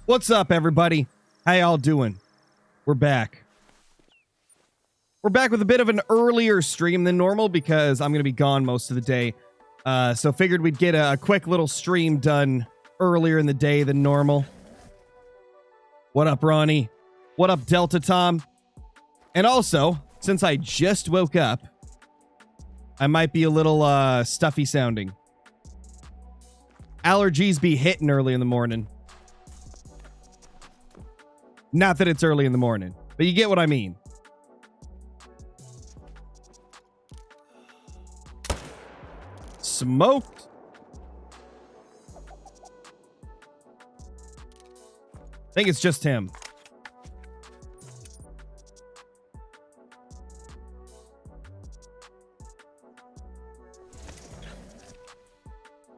What's up, everybody? How y'all doing? We're back. We're back with a bit of an earlier stream than normal because I'm going to be gone most of the day. So figured we'd get a quick little stream done earlier in the day than normal. What up, Ronnie? What up, Delta Tom? And also, since I just woke up, I might be a little stuffy sounding. Allergies be hitting early in the morning. Not that it's early in the morning, but you get what I mean. Smoked. I think it's just him.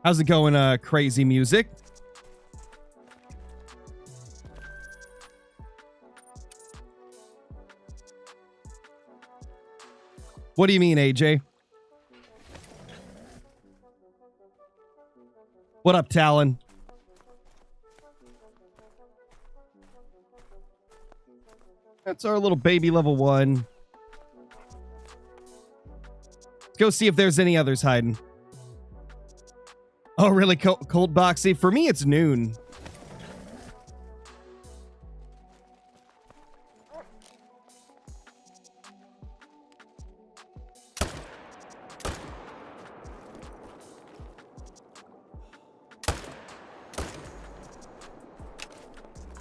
How's it going, crazy music? What do you mean, AJ? What up, Talon? That's our little baby level 1. Let's go see if there's any others hiding. Oh, really? Cold boxy? For me, it's noon.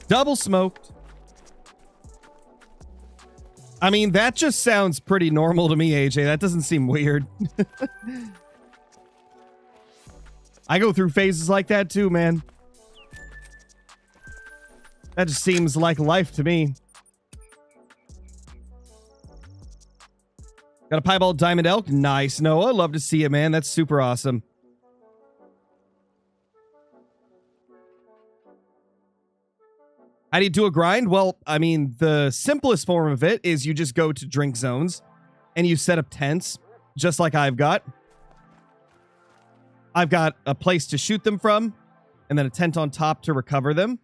Double smoked. I mean, that just sounds pretty normal to me, AJ. That doesn't seem weird. I go through phases like that too, man. That just seems like life to me. Got a piebald diamond elk. Nice, Noah. Love to see it, man. That's super awesome. How do you do a grind? Well, I mean, the simplest form of it is you just go to drink zones and you set up tents, just like I've got. I've got a place to shoot them from and then a tent on top to recover them.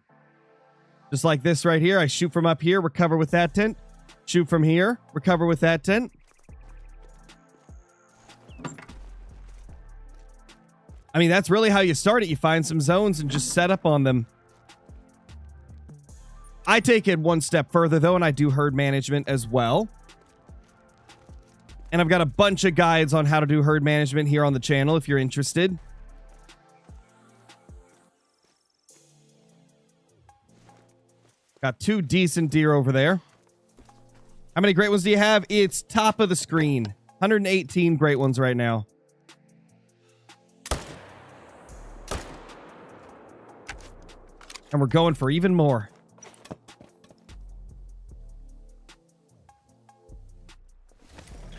Just like this right here. I shoot from up here, recover with that tent. Shoot from here, recover with that tent. I mean, that's really how you start it. You find some zones and just set up on them. I take it one step further, though, and I do herd management as well. And I've got a bunch of guides on how to do herd management here on the channel if you're interested. Got 2 decent deer over there. How many great ones do you have? It's top of the screen. 118 great ones right now. And we're going for even more.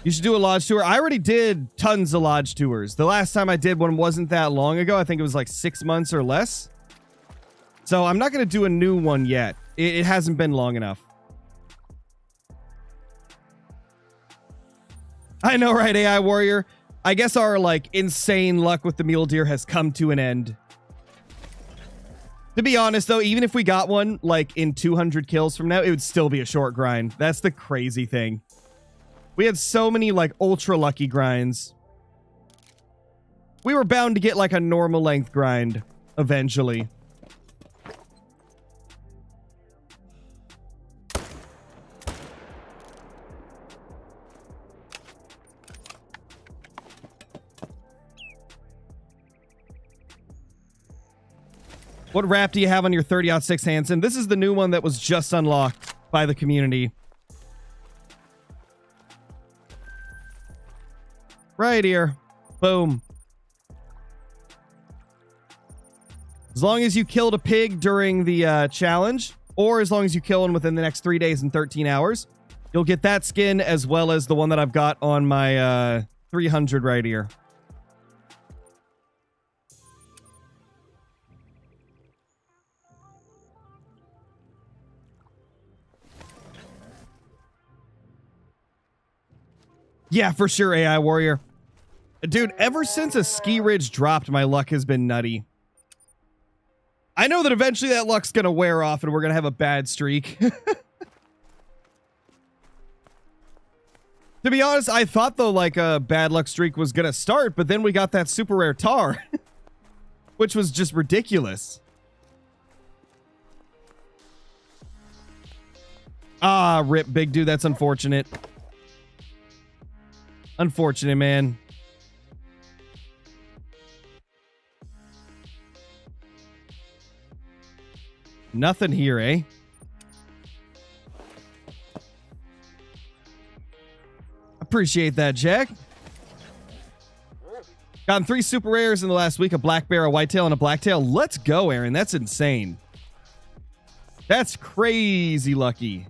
You should do a lodge tour. I already did tons of lodge tours. The last time I did one wasn't that long ago. I think it was like 6 months or less. So I'm not going to do a new one yet. It hasn't been long enough. I know, right, AI Warrior? I guess our, like, insane luck with the mule deer has come to an end. To be honest, though, even if we got one, like, in 200 kills from now, it would still be a short grind. That's the crazy thing. We had so many, like, ultra lucky grinds. We were bound to get, like, a normal length grind eventually. What wrap do you have on your 30-06 Hansen? This is the new one that was just unlocked by the community. Right here. Boom. As long as you killed a pig during the challenge, or as long as you kill one within the next 3 days and 13 hours, you'll get that skin as well as the one that I've got on my 300 right here. Yeah, for sure, AI Warrior. Dude, ever since a ski ridge dropped, my luck has been nutty. I know that eventually that luck's gonna wear off and we're gonna have a bad streak. To be honest, I thought though like a bad luck streak was gonna start, but then we got that super rare tar, which was just ridiculous. Ah, rip, big dude. That's unfortunate. Unfortunate, man. Nothing here, eh? Appreciate that, Jack. Gotten 3 super rares in the last week. A black bear, a whitetail, and a blacktail. Let's go, Aaron. That's insane. That's crazy lucky.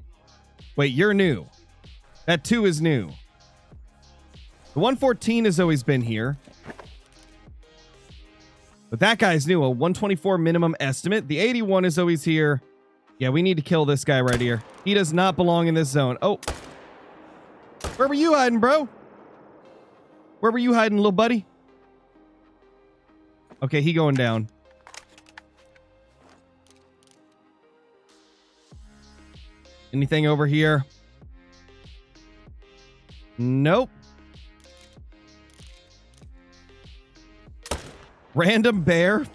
Wait, you're new. That 2 is new. The 114 has always been here. But that guy's new. A 124 minimum estimate. The 81 is always here. Yeah, we need to kill this guy right here. He does not belong in this zone. Oh. Where were you hiding, bro? Where were you hiding, little buddy? Okay, he going down. Anything over here? Nope. Random bear.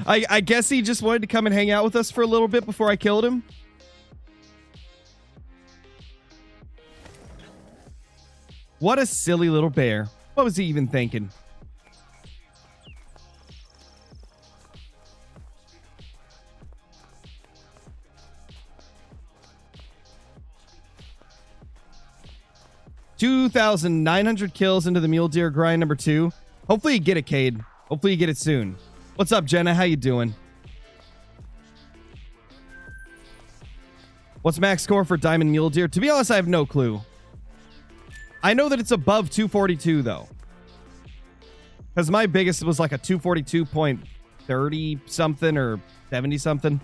I guess he just wanted to come and hang out with us for a little bit before I killed him. What a silly little bear. What was he even thinking? $2,900 kills into the mule deer grind number 2. Hopefully you get it, Cade. Hopefully you get it soon. What's up, Jenna? How you doing? What's max score for diamond mule deer? To be honest, I have no clue. I know that it's above 242 though. Because my biggest was like a 242.30 something or 70 something.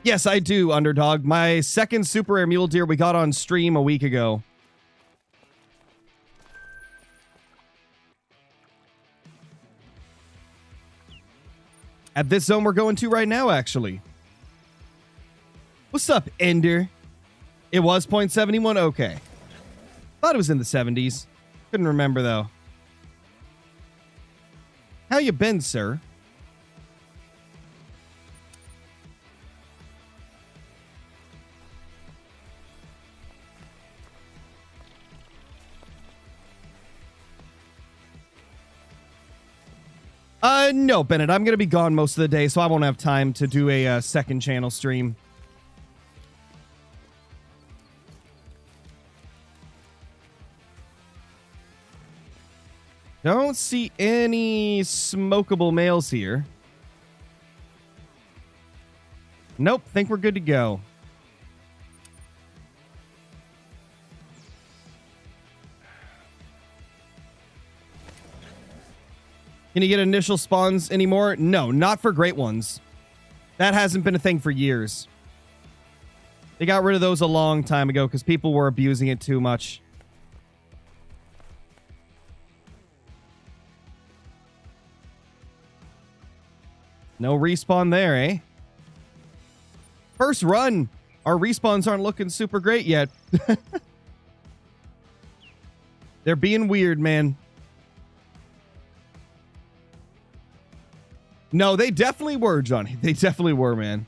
Yes, I do, Underdog. My second super rare mule deer we got on stream a week ago. At this zone we're going to right now, actually. What's up, Ender? It was 0.71? Okay. Thought it was in the 70s. Couldn't remember, though. How you been, sir? No, Bennett. I'm going to be gone most of the day, so I won't have time to do a second channel stream. Don't see any smokable males here. Nope, think we're good to go. Can you get initial spawns anymore? No, not for great ones. That hasn't been a thing for years. They got rid of those a long time ago because people were abusing it too much. No respawn there, eh? First run. Our respawns aren't looking super great yet. They're being weird, man. No, they definitely were, Johnny. They definitely were, man.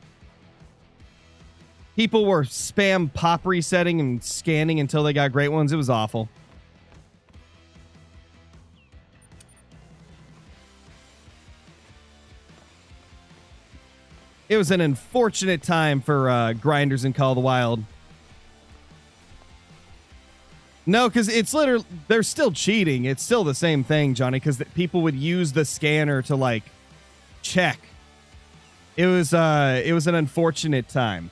People were spam pop resetting and scanning until they got great ones. It was awful. It was an unfortunate time for grinders in Call of the Wild. No, because it's literally, they're still cheating. It's still the same thing, Johnny, because people would use the scanner to, like, check. It was an unfortunate time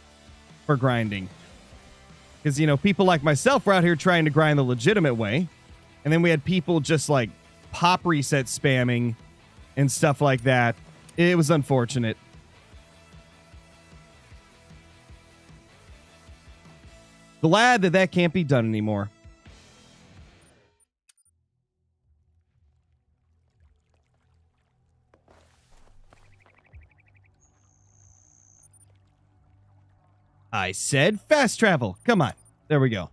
for grinding. Because, you know, people like myself were out here trying to grind the legitimate way. And then we had people just, like, pop reset spamming and stuff like that. It was unfortunate. Glad that that can't be done anymore. I said fast travel. Come on. There we go.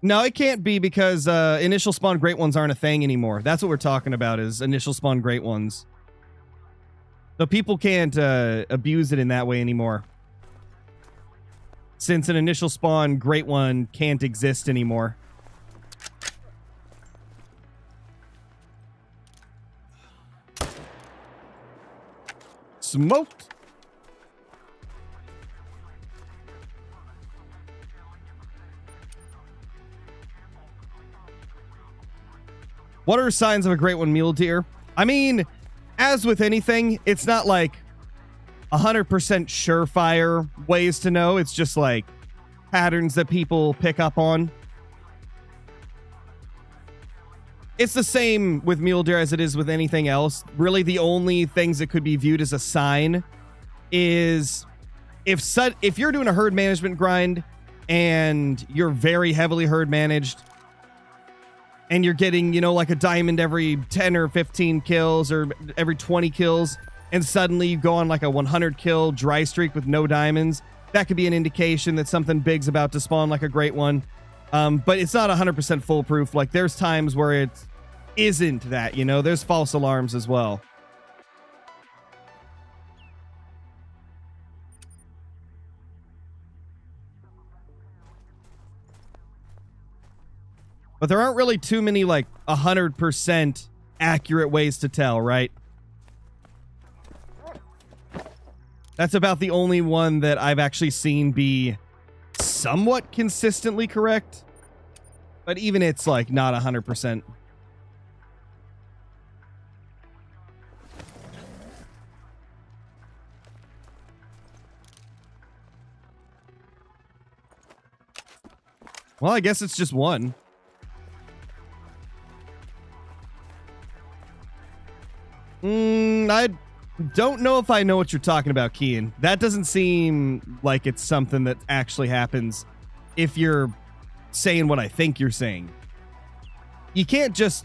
No, it can't be because initial spawn great ones aren't a thing anymore. That's what we're talking about is initial spawn great ones. So people can't abuse it in that way anymore. Since an initial spawn great one can't exist anymore. Smoked. What are signs of a great one, Mule Deer? I mean, as with anything, it's not like 100% surefire ways to know. It's just like patterns that people pick up on. It's the same with Mule Deer as it is with anything else. Really, the only things that could be viewed as a sign is if you're doing a herd management grind and you're very heavily herd managed and you're getting, you know, like a diamond every 10 or 15 kills or every 20 kills, and suddenly you go on like a 100 kill dry streak with no diamonds, that could be an indication that something big's about to spawn like a great one. But it's not 100% foolproof. Like there's times where it isn't that, you know, there's false alarms as well. But there aren't really too many like 100% accurate ways to tell, right? That's about the only one that I've actually seen be somewhat consistently correct. But even it's like not 100%. Well, I guess it's just one. I don't know if I know what you're talking about, Kian. That doesn't seem like it's something that actually happens if you're saying what I think you're saying. You can't just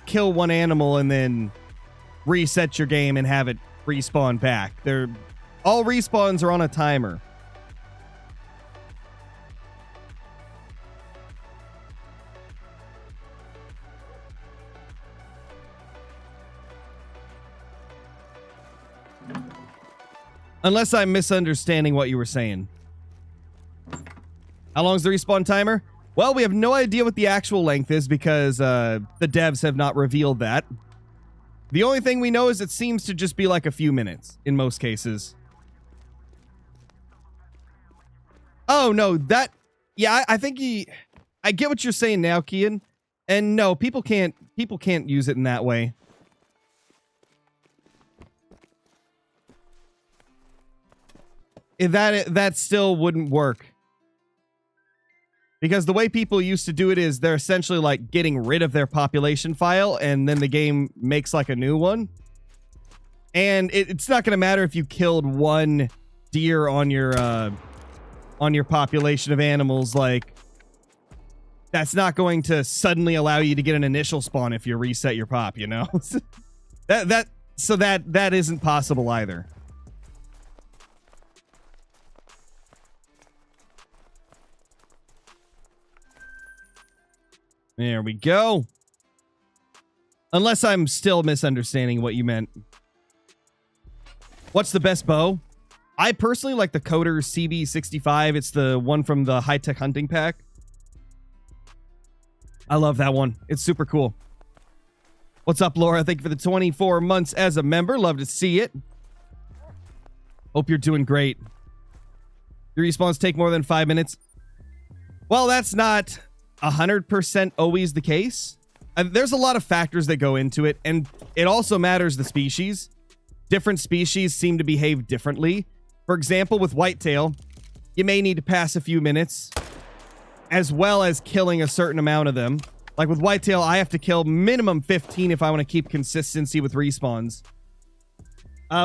kill one animal and then reset your game and have it respawn back. All respawns are on a timer. Unless I'm misunderstanding what you were saying. How long is the respawn timer? Well, we have no idea what the actual length is because the devs have not revealed that. The only thing we know is it seems to just be like a few minutes in most cases. Oh, no, that... Yeah, I think I get what you're saying now, Kian. And no, people can't use it in that way. That still wouldn't work. Because the way people used to do it is they're essentially like getting rid of their population file and then the game makes like a new one. And it's not going to matter if you killed one deer on your population of animals. Like, that's not going to suddenly allow you to get an initial spawn if you reset your pop, you know? So that isn't possible either. There we go. Unless I'm still misunderstanding what you meant. What's the best bow? I personally like the Coder CB65. It's the one from the high-tech hunting pack. I love that one. It's super cool. What's up, Laura? Thank you for the 24 months as a member. Love to see it. Hope you're doing great. Your respawns take more than 5 minutes. Well, that's not 100% always the case. There's a lot of factors that go into it, and it also matters the species. Different species seem to behave differently. For example, with whitetail, you may need to pass a few minutes, as well as killing a certain amount of them. Like with whitetail, I have to kill minimum 15 if I want to keep consistency with respawns.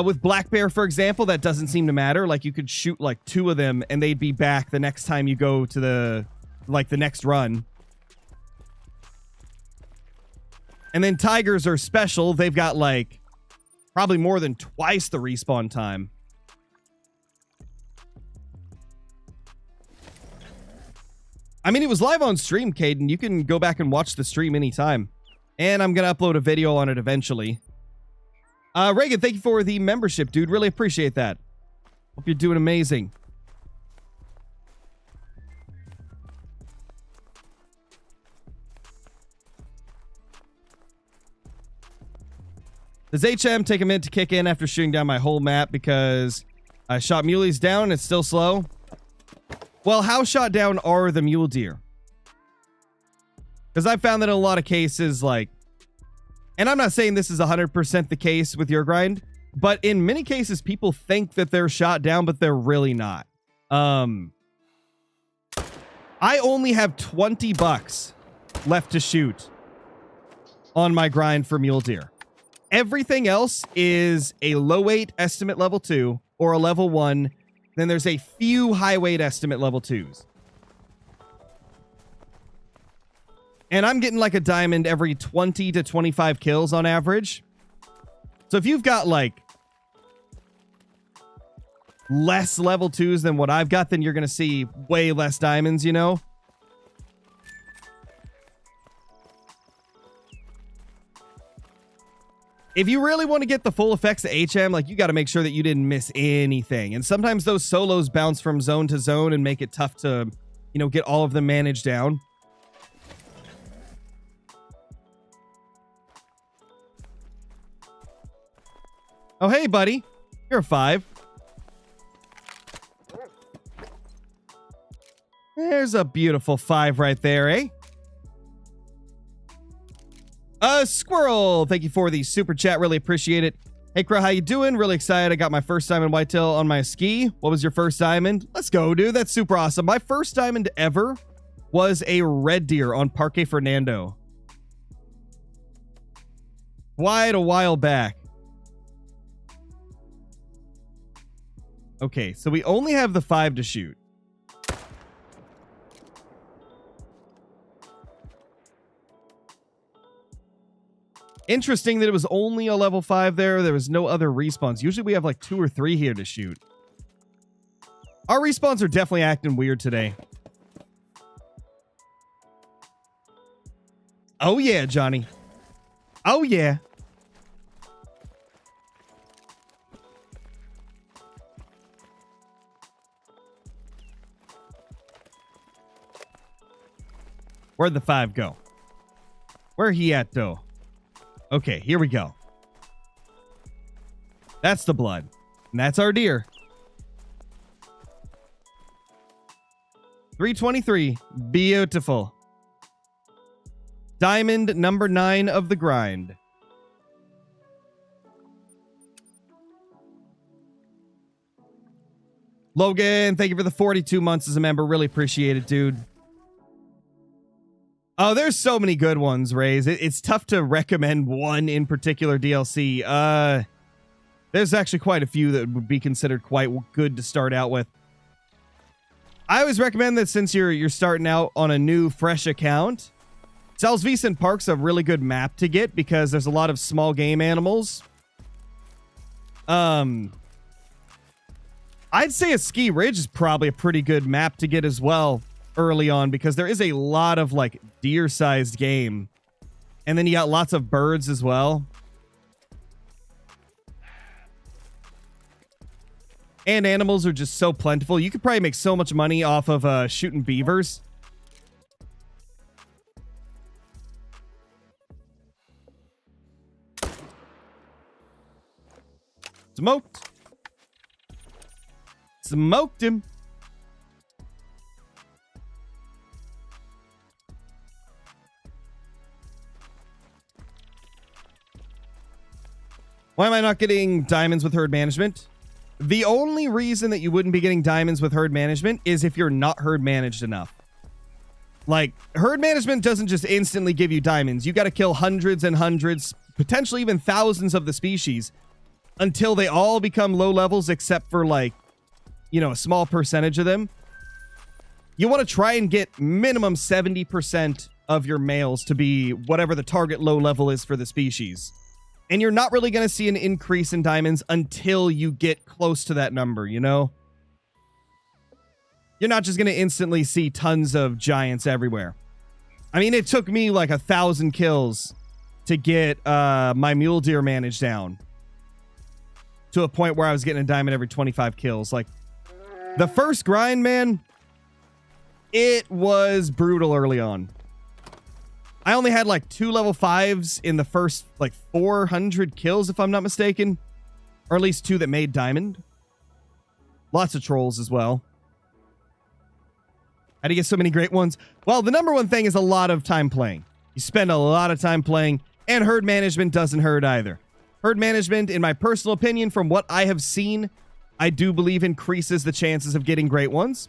With black bear, for example, that doesn't seem to matter. Like you could shoot like 2 of them, and they'd be back the next time you go to the next run. And then tigers are special. They've got like probably more than twice the respawn time. I mean, it was live on stream, Caden. You can go back and watch the stream anytime. And I'm going to upload a video on it eventually. Reagan, thank you for the membership, dude. Really appreciate that. Hope you're doing amazing. Does HM take a minute to kick in after shooting down my whole map because I shot muleys down and it's still slow? Well, how shot down are the mule deer? Because I found that in a lot of cases, like, and I'm not saying this is 100% the case with your grind, but in many cases, people think that they're shot down, but they're really not. I only have 20 bucks left to shoot on my grind for mule deer. Everything else is a low weight estimate level 2 or a level 1. Then there's a few high weight estimate level 2s. And I'm getting like a diamond every 20 to 25 kills on average. So if you've got like less level 2s than what I've got, then you're going to see way less diamonds, you know? If you really want to get the full effects of HM, like, you got to make sure that you didn't miss anything. And sometimes those solos bounce from zone to zone and make it tough to, you know, get all of them managed down. Oh, hey, buddy. You're a 5. There's a beautiful 5 right there, eh? Squirrel, thank you for the super chat. Really appreciate it. Hey, Crow, how you doing? Really excited. I got my first diamond whitetail on my ski. What was your first diamond? Let's go, dude. That's super awesome. My first diamond ever was a red deer on Parque Fernando. Quite a while back. Okay, so we only have the 5 to shoot. Interesting that it was only a level 5 there. There was no other respawns. Usually we have like 2 or 3 here to shoot. Our respawns are definitely acting weird today. Oh yeah, Johnny. Oh yeah. Where'd the 5 go? Where he at though? Okay, here we go. That's the blood. And that's our deer. 323. Beautiful. Diamond number 9 of the grind. Logan, thank you for the 42 months as a member. Really appreciate it, dude. Oh, there's so many good ones, Raze. It's tough to recommend one in particular DLC. There's actually quite a few that would be considered quite good to start out with. I always recommend that since you're starting out on a new, fresh account, Salsvisen Park's a really good map to get because there's a lot of small game animals. I'd say a Ski Ridge is probably a pretty good map to get as well early on because there is a lot of like deer-sized game. And then you got lots of birds as well. And animals are just so plentiful. You could probably make so much money off of shooting beavers. Smoked. Smoked him. Why am I not getting diamonds with herd management? The only reason that you wouldn't be getting diamonds with herd management is if you're not herd managed enough. Like, herd management doesn't just instantly give you diamonds. You got to kill hundreds and hundreds, potentially even thousands of the species until they all become low levels except for, like, you know, a small percentage of them. You want to try and get minimum 70% of your males to be whatever the target low level is for the species. And you're not really going to see an increase in diamonds until you get close to that number, you know? you're not just going to instantly see tons of giants everywhere. I mean, it took me like 1,000 kills to get my mule deer managed down to a point where I was getting a diamond every 25 kills. Like, the first grind, man, it was brutal early on. I only had like 2 level 5s in the first like 400 kills, if I'm not mistaken. Or at least 2 that made diamond. Lots of trolls as well. How do you get so many great ones? Well, the number one thing is a lot of time playing. You spend a lot of time playing, and herd management doesn't hurt either. Herd management, in my personal opinion, from what I have seen, I do believe increases the chances of getting great ones.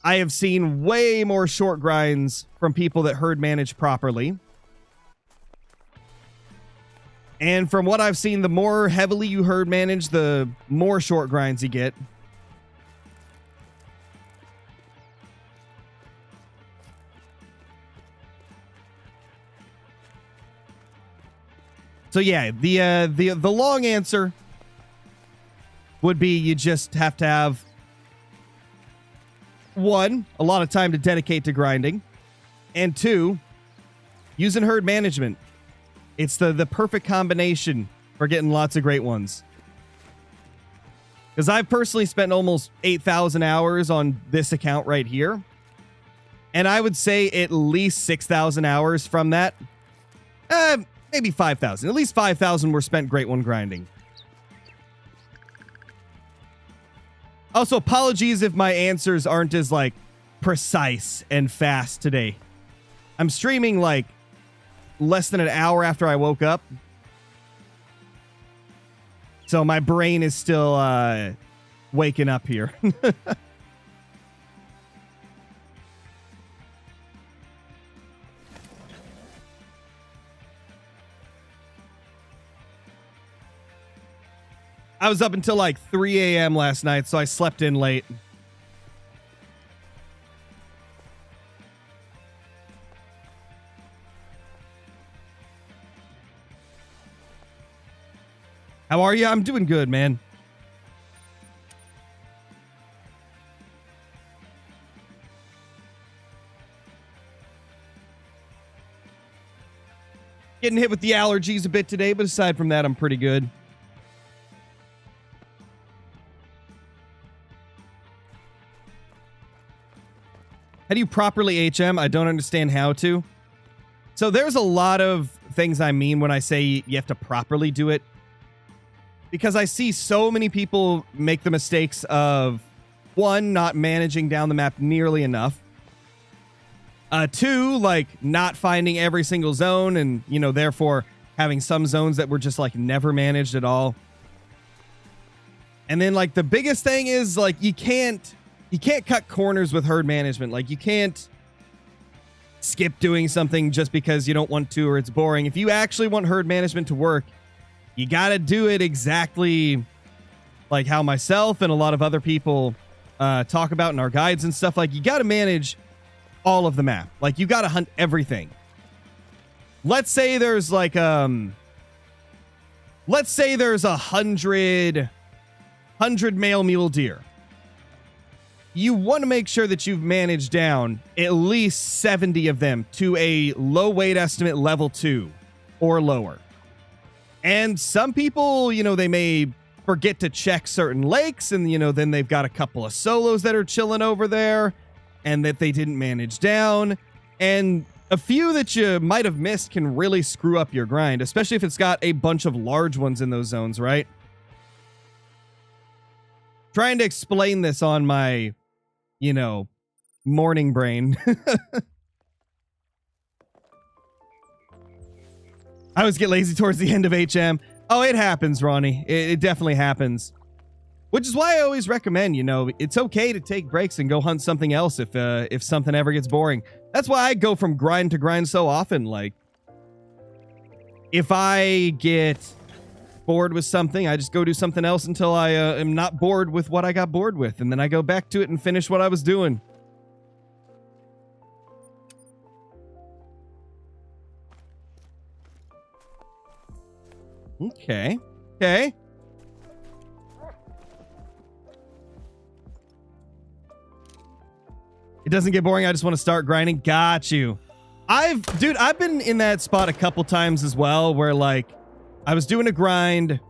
I have seen way more short grinds from people that herd manage properly. And from what I've seen, the more heavily you herd manage, the more short grinds you get. So yeah, the long answer would be you just have to have, one, a lot of time to dedicate to grinding, and 2, using herd management. It's the perfect combination for getting lots of great ones. Because I've personally spent almost 8,000 hours on this account right here. And I would say at least 6,000 hours from that. Maybe 5,000. At least 5,000 were spent great one grinding. Also, apologies if my answers aren't as, like, precise and fast today. I'm streaming, like, less than an hour after I woke up. So my brain is still waking up here. I was up until like 3 a.m. last night, so I slept in late. How are you? I'm doing good, man. Getting hit with the allergies a bit today, but aside from that, I'm pretty good. How do you properly HM? I don't understand how to. So there's a lot of things I mean when I say you have to properly do it. Because I see so many people make the mistakes of, 1, not managing down the map nearly enough. 2, like, not finding every single zone and, you know, therefore having some zones that were just, like, never managed at all. And then, like, the biggest thing is, like, you can't cut corners with herd management. Like, you can't skip doing something just because you don't want to or it's boring. If you actually want herd management to work, you got to do it exactly like how myself and a lot of other people talk about in our guides and stuff. Like, you got to manage all of the map. Like, you got to hunt everything. Let's say there's like, let's say there's 100 male mule deer. You want to make sure that you've managed down at least 70 of them to a low weight estimate level 2 or lower. And some people, you know, they may forget to check certain lakes and, you know, then they've got a couple of solos that are chilling over there and that they didn't manage down. And a few that you might have missed can really screw up your grind, especially if it's got a bunch of large ones in those zones, right? Trying to explain this on my, you know, morning brain. I always get lazy towards the end of HM. Oh, it happens, Ronnie. It definitely happens. Which is why I always recommend, you know, it's okay to take breaks and go hunt something else if something ever gets boring. That's why I go from grind to grind so often. Like, if I get bored with something, I just go do something else until I am not bored with what I got bored with. And then I go back to it and finish what I was doing. Okay. Okay. doesn't get boring. I just want to start grinding. Got you. Dude, I've been in that spot a couple times as well, where like I was doing a grind.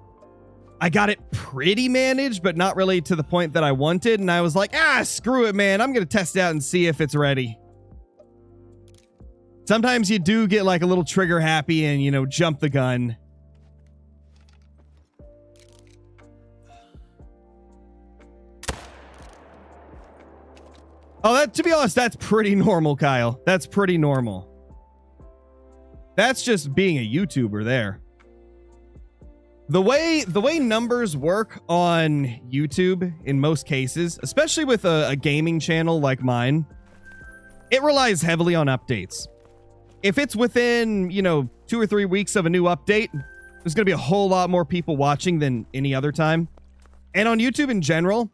I got it pretty managed, but not really to the point that I wanted. And I was like, screw it, man. I'm going to test it out and see if it's ready. Sometimes you do get like a little trigger happy and, you know, jump the gun. Oh, to be honest, that's pretty normal, Kyle. That's pretty normal. That's just being a YouTuber there. The way numbers work on YouTube in most cases, especially with a gaming channel like mine, it relies heavily on updates. If it's within, you know, 2 or 3 weeks of a new update, there's going to be a whole lot more people watching than any other time. And on YouTube in general,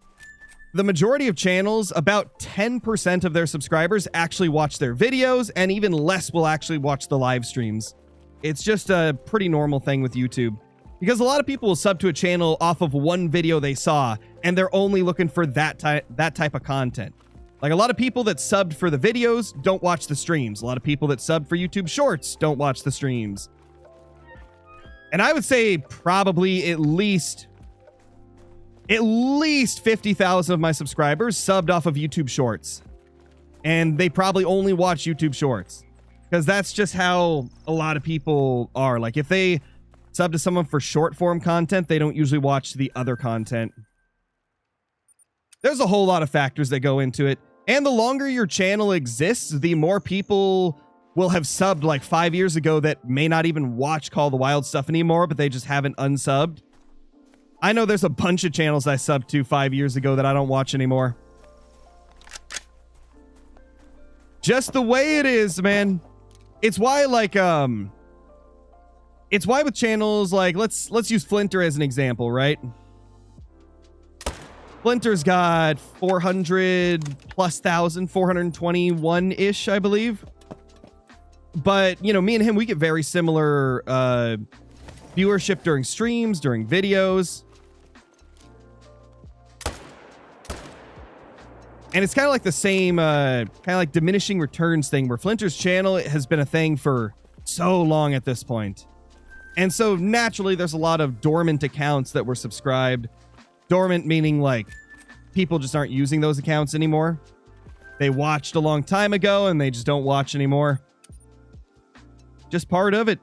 the majority of channels, about 10% of their subscribers actually watch their videos, and even less will actually watch the live streams. It's just a pretty normal thing with YouTube. Because a lot of people will sub to a channel off of one video they saw, and they're only looking for that type of content. Like a lot of people that subbed for the videos don't watch the streams. A lot of people that subbed for YouTube Shorts don't watch the streams. And I would say probably at least 50,000 of my subscribers subbed off of YouTube Shorts. And they probably only watch YouTube Shorts. Because that's just how a lot of people are. Like if they sub to someone for short form content, they don't usually watch the other content. There's a whole lot of factors that go into it. And the longer your channel exists, the more people will have subbed like 5 years ago that may not even watch Call of the Wild stuff anymore, but they just haven't unsubbed. I know there's a bunch of channels I subbed to 5 years ago that I don't watch anymore. Just the way it is, man. It's why like it's why with channels like let's use Flinter as an example, right? Flinter's got 421-ish, I believe. But, you know, me and him, we get very similar viewership during streams, during videos. And it's kind of like the same, kind of like diminishing returns thing, where Flinter's channel has been a thing for so long at this point. And so naturally, there's a lot of dormant accounts that were subscribed. Dormant meaning like people just aren't using those accounts anymore. They watched a long time ago and they just don't watch anymore. Just part of it.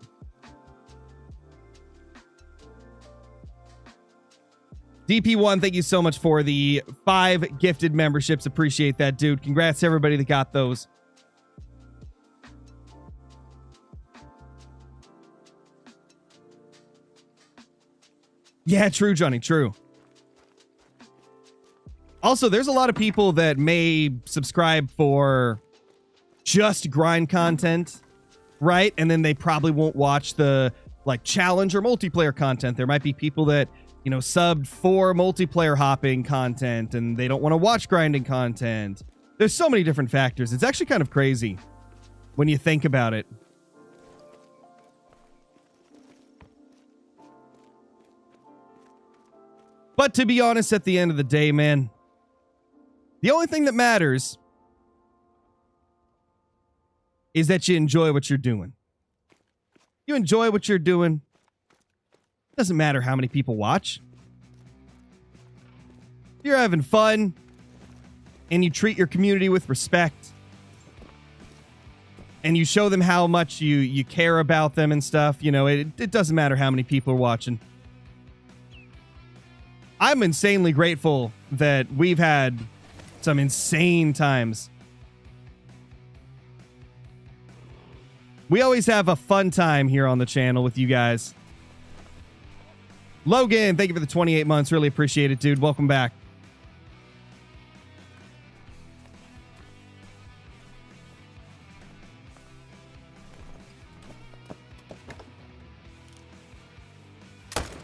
DP1, thank you so much for the 5 gifted memberships. Appreciate that, dude. Congrats to everybody that got those. Yeah, true, Johnny, true. Also, there's a lot of people that may subscribe for just grind content, right? And then they probably won't watch the like challenge or multiplayer content. There might be people that, you know, subbed for multiplayer hopping content and they don't want to watch grinding content. There's so many different factors. It's actually kind of crazy when you think about it. But to be honest, at the end of the day, man, the only thing that matters is that you enjoy what you're doing. You enjoy what you're doing. Doesn't matter how many people watch. If you're having fun and you treat your community with respect and you show them how much you care about them and stuff, you know, it doesn't matter how many people are watching. I'm insanely grateful that we've had some insane times. We always have a fun time here on the channel with you guys. Logan, thank you for the 28 months. Really appreciate it, dude. Welcome back.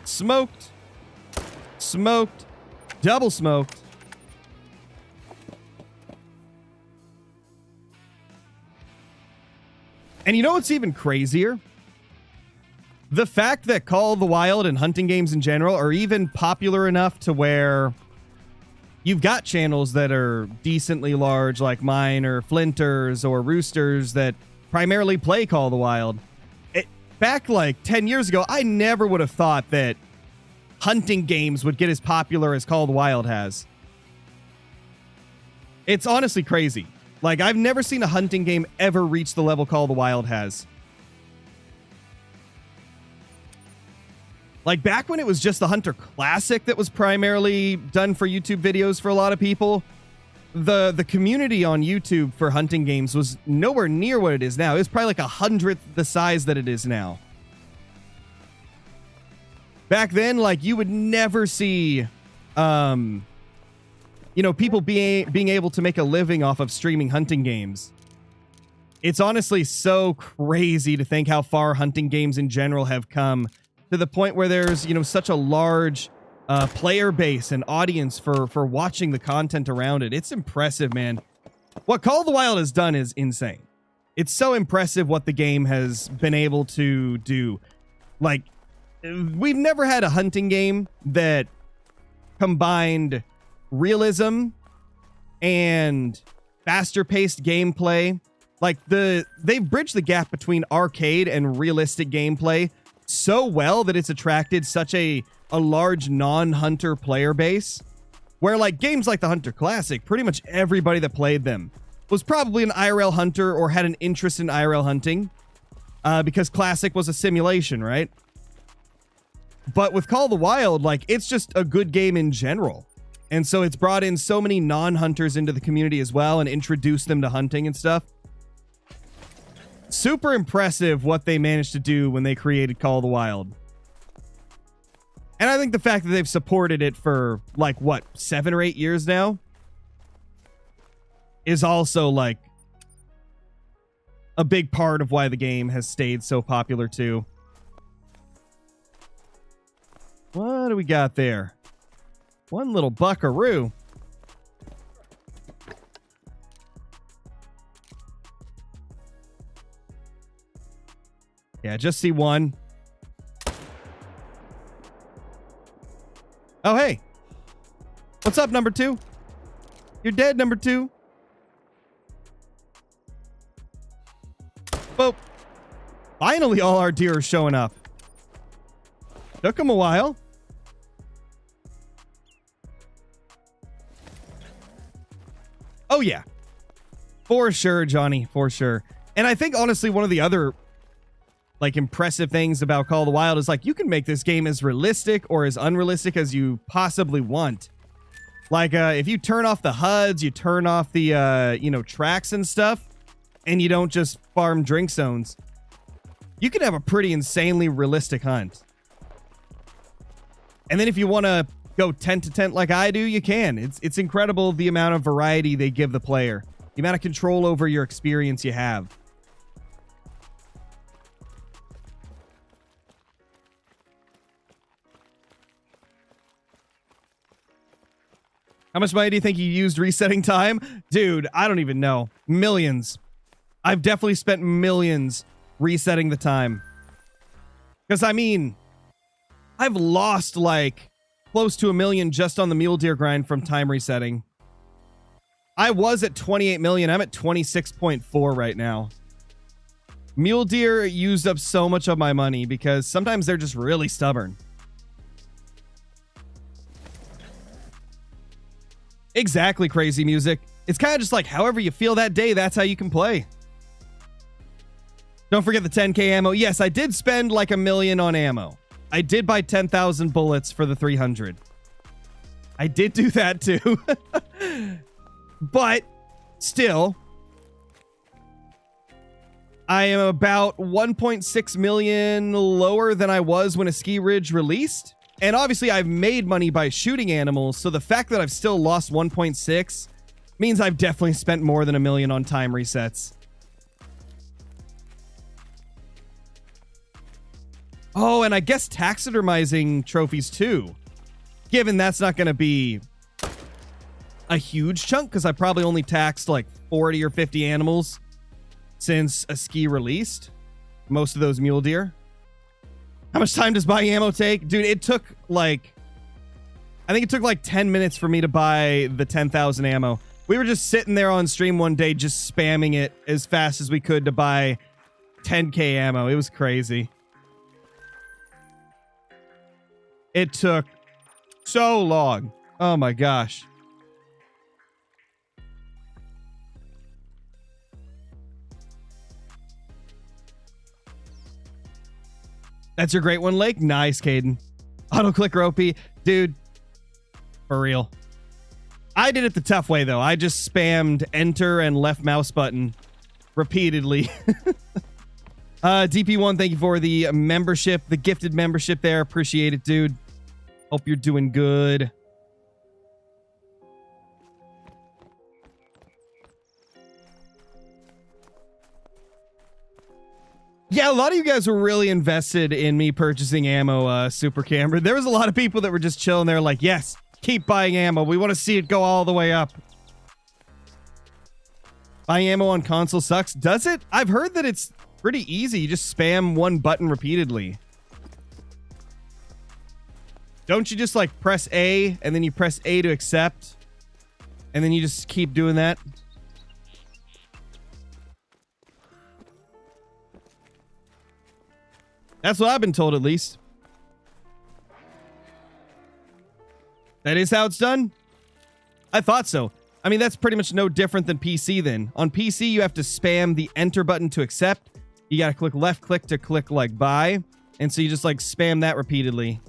Smoked. Smoked. Double smoked. And you know what's even crazier? The fact that Call of the Wild and hunting games in general are even popular enough to where you've got channels that are decently large, like mine or Flinters or Roosters, that primarily play Call of the Wild. Back like 10 years ago, I never would have thought that hunting games would get as popular as Call of the Wild has. It's honestly crazy. Like, I've never seen a hunting game ever reach the level Call of the Wild has. Like, back when it was just the Hunter Classic that was primarily done for YouTube videos for a lot of people, the community on YouTube for hunting games was nowhere near what it is now. It was probably like 100th the size that it is now. Back then, like, you would never see, people being able to make a living off of streaming hunting games. It's honestly so crazy to think how far hunting games in general have come, to the point where there's, such a large player base and audience for watching the content around it. It's impressive, man. What Call of the Wild has done is insane. It's so impressive what the game has been able to do. Like, we've never had a hunting game that combined realism and faster paced gameplay. Like, they've bridged the gap between arcade and realistic gameplay so well that it's attracted such a large non-hunter player base, where like games like the Hunter Classic, pretty much everybody that played them was probably an IRL hunter or had an interest in IRL hunting, because Classic was a simulation, right? But with Call of the Wild, like, it's just a good game in general. And so it's brought in so many non-hunters into the community as well and introduced them to hunting and stuff. Super impressive what they managed to do when they created Call of the Wild. And I think the fact that they've supported it for, like, what, 7 or 8 years now is also, like, a big part of why the game has stayed so popular, too. What do we got there? One little buckaroo. Yeah, just see one. Oh, hey. What's up, number 2? You're dead, number 2. Boop. Finally, all our deer are showing up. Took them a while. Oh, yeah. For sure, Johnny. For sure. And I think, honestly, one of the other, like, impressive things about Call of the Wild is, like, you can make this game as realistic or as unrealistic as you possibly want. Like, if you turn off the HUDs, you turn off the, tracks and stuff, and you don't just farm drink zones, you can have a pretty insanely realistic hunt. And then if you want to go tent to tent like I do, you can. It's incredible the amount of variety they give the player, the amount of control over your experience you have. How much money do you think you used resetting time? Dude, I don't even know. Millions. I've definitely spent millions resetting the time. Because, I mean, I've lost, like, close to $1 million just on the mule deer grind from time resetting. I was at 28 million. I'm at 26.4 right now. Mule deer used up so much of my money because sometimes they're just really stubborn. Exactly, Crazy Music. It's kind of just like however you feel that day, that's how you can play. Don't forget the 10k ammo. Yes, I did spend like $1 million on ammo. I did buy 10,000 bullets for the 300. I did do that too. But still, I am about 1.6 million lower than I was when a Ski Ridge released. And obviously I've made money by shooting animals, so the fact that I've still lost 1.6 means I've definitely spent more than $1 million on time resets. Oh, and I guess taxidermizing trophies too. Given that's not going to be a huge chunk, because I probably only taxed like 40 or 50 animals since a ski released. Most of those mule deer. How much time does buying ammo take? Dude, it took like I think it took like 10 minutes for me to buy the 10,000 ammo. We were just sitting there on stream one day, just spamming it as fast as we could to buy 10k ammo. It was crazy. It took so long. Oh my gosh. That's your great one, Lake. Nice, Caden. Auto-click ropey. Dude, for real. I did it the tough way, though. I just spammed enter and left mouse button repeatedly. DP1, thank you for the membership, the gifted membership there. Appreciate it, dude. Hope you're doing good. Yeah, a lot of you guys were really invested in me purchasing ammo, Super Camera. There was a lot of people that were just chilling there like, yes, keep buying ammo. We want to see it go all the way up. Buying ammo on console sucks. Does it? I've heard that it's pretty easy. You just spam one button repeatedly. Don't you just like press A and then you press A to accept? And then you just keep doing that? That's what I've been told, at least. That is how it's done? I thought so. I mean, that's pretty much no different than PC then. On PC, you have to spam the enter button to accept. You gotta click left click to click like buy. And so you just like spam that repeatedly.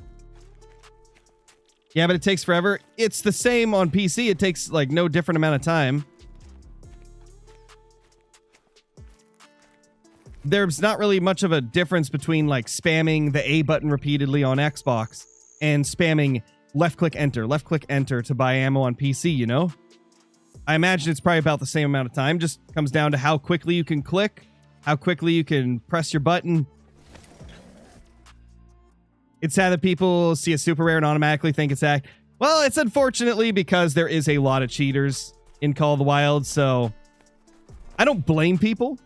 Yeah, but it takes forever. It's the same on PC. It takes like no different amount of time. There's not really much of a difference between like spamming the A button repeatedly on Xbox and spamming left click enter to buy ammo on PC, you know? I imagine it's probably about the same amount of time. Just comes down to how quickly you can click, how quickly you can press your button. It's sad that people see a super rare and automatically think it's hacked. Well, it's unfortunately because there is a lot of cheaters in Call of the Wild, so I don't blame people.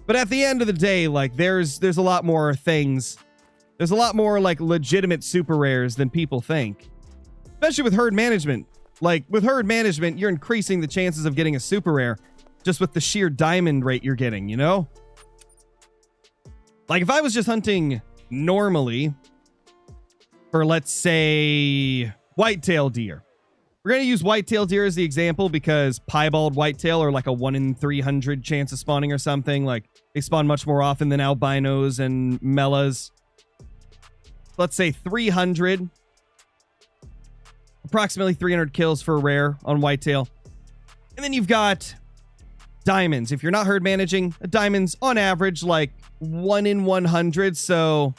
But at the end of the day, like, there's a lot more things. There's a lot more, like, legitimate super rares than people think. Especially with herd management. Like, with herd management, you're increasing the chances of getting a super rare just with the sheer diamond rate you're getting, you know? Like, if I was just hunting normally for, let's say, whitetail deer. We're going to use whitetail deer as the example because piebald whitetail are like a 1 in 300 chance of spawning or something. Like, they spawn much more often than albinos and mellas. Let's say 300. Approximately 300 kills for a rare on whitetail. And then you've got diamonds. If you're not herd managing, a diamond's on average like 1 in 100. So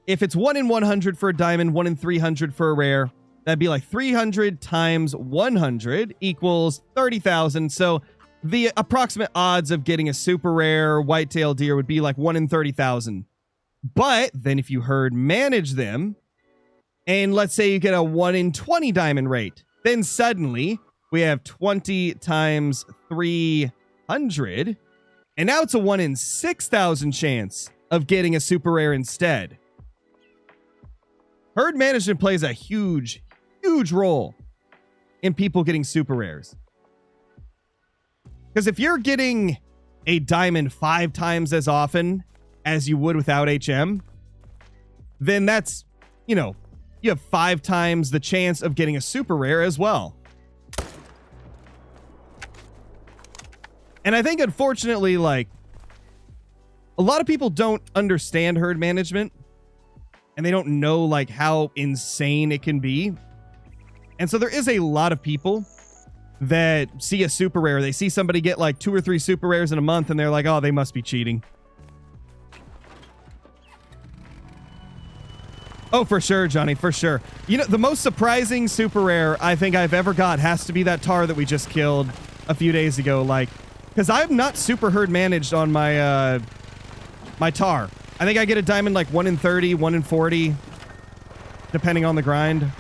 if it's 1 in 100 for a diamond, 1 in 300 for a rare, that'd be like 300 times 100 equals 30,000. So the approximate odds of getting a super rare whitetail deer would be like 1 in 30,000. But then if you herd manage them, and let's say you get a 1 in 20 diamond rate, then suddenly we have 20 times 300. And now it's a 1 in 6,000 chance of getting a super rare instead. Herd management plays a huge role in people getting super rares. Because if you're getting a diamond 5 times as often as you would without HM, then that's, you know, you have 5 times the chance of getting a super rare as well. And I think, unfortunately, like, a lot of people don't understand herd management, and they don't know, like, how insane it can be. And so there is a lot of people that see a super rare. They see somebody get, like, 2 or 3 super rares in a month, and they're like, oh, they must be cheating. Oh, for sure, Johnny, for sure. You know, the most surprising super rare I think I've ever got has to be that tar that we just killed a few days ago. Like, because I'm not super herd managed on my my tar. I think I get a diamond like 1 in 30, 1 in 40, depending on the grind.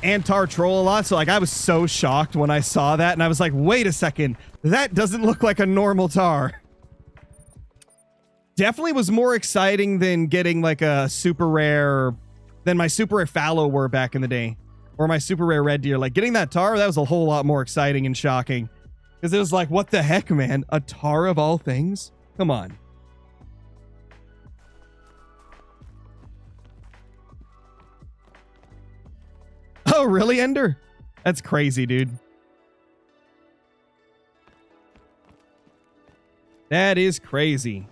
And tar troll a lot, so like I was so shocked when I saw that, and I was like, wait a second, that doesn't look like a normal tar. Definitely was more exciting than getting like a super rare, than my super rare fallow were back in the day. Or my super rare red deer. Like getting that tar, that was a whole lot more exciting and shocking. Because it was like, what the heck, man? A tar of all things? Come on. Oh, really, Ender? That's crazy, dude. That is crazy.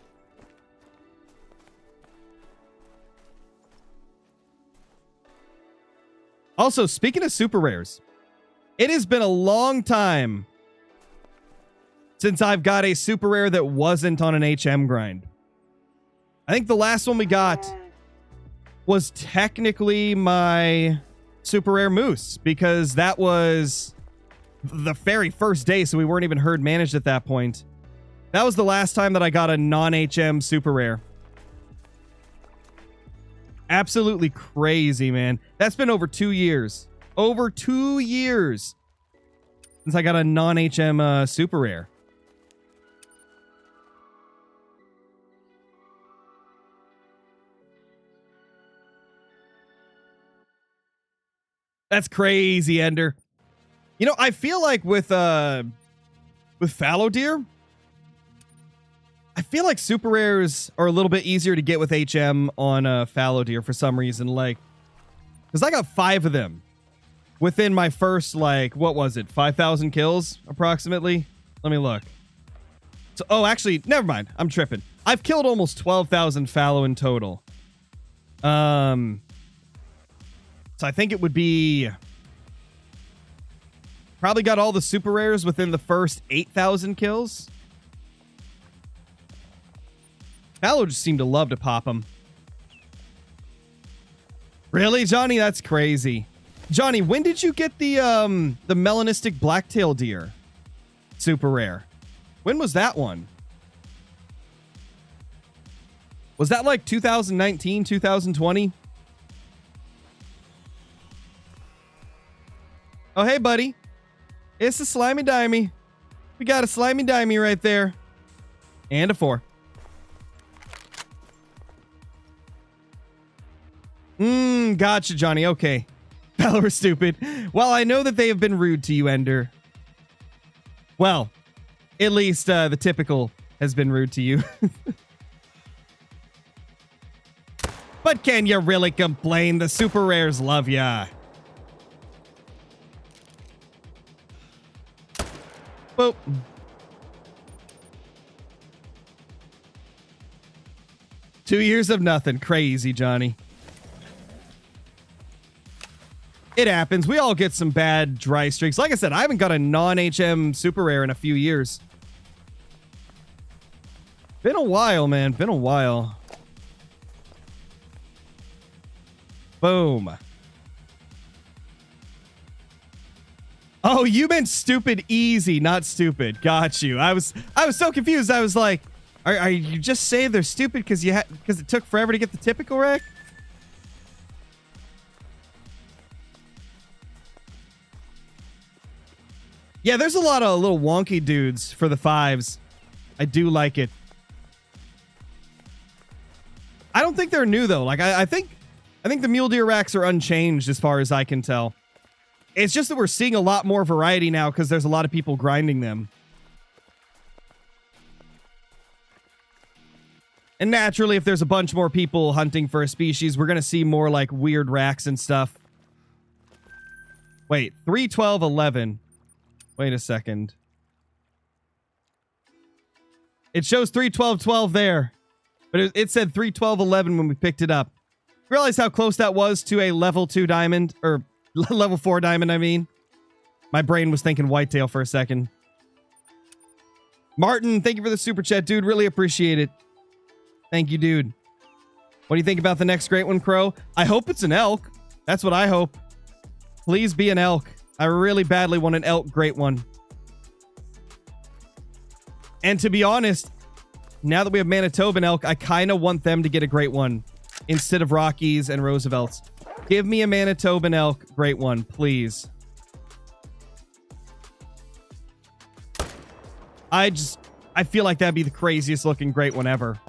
Also, speaking of super rares, it has been a long time since I've got a super rare that wasn't on an HM grind. I think the last one we got was technically my super rare moose, because that was the very first day, so we weren't even herd managed at that point. That was the last time that I got a non-HM super rare. Absolutely crazy, man. That's been over 2 years. Over 2 years since I got a non-HM super rare. That's crazy, Ender. You know, I feel like with fallow deer, I feel like super rares are a little bit easier to get with HM on fallow deer for some reason. Like, because I got 5 of them within my first, like, what was it? 5,000 kills, approximately? Let me look. So, oh, actually, never mind. I'm tripping. I've killed almost 12,000 fallow in total. So I think it would be... Probably got all the super rares within the first 8,000 kills. Fallow just seemed to love to pop them. Really, Johnny? That's crazy. Johnny, when did you get the melanistic blacktail deer? Super rare. When was that one? Was that like 2019, 2020? Oh, hey, buddy. It's a slimy dimey. We got a slimy dimey right there. And a 4. Gotcha, Johnny. Okay. Valor stupid. Well, I know that they have been rude to you, Ender. Well, at least the typical has been rude to you. But can you really complain? The super rares love ya. Boop. Two years of nothing. Crazy, Johnny. It happens. We all get some bad dry streaks. Like I said, I haven't got a non-HM super rare in a few years. Been a while, man. Been a while. Boom. Oh, you meant stupid easy, not stupid. Got you. I was so confused. I was like, are you just saying they're stupid because it took forever to get the typical wreck? Yeah, there's a lot of little wonky dudes for the 5s. I do like it. I don't think they're new though. Like I think the mule deer racks are unchanged as far as I can tell. It's just that we're seeing a lot more variety now because there's a lot of people grinding them. And naturally, if there's a bunch more people hunting for a species, we're going to see more like weird racks and stuff. Wait, 3, 12, 11. Wait a second. It shows 3, 12, 12 there. But it said 3, 12, 11 when we picked it up. Realize how close that was to a level 2 diamond, or level 4 diamond, I mean. My brain was thinking whitetail for a second. Martin, thank you for the super chat, dude. Really appreciate it. Thank you, dude. What do you think about the next great one, Crow? I hope it's an elk. That's what I hope. Please be an elk. I really badly want an elk great one. And to be honest, now that we have Manitoban elk, I kind of want them to get a great one instead of Rockies and Roosevelts. Give me a Manitoban elk great one, please. I feel like that'd be the craziest looking great one ever.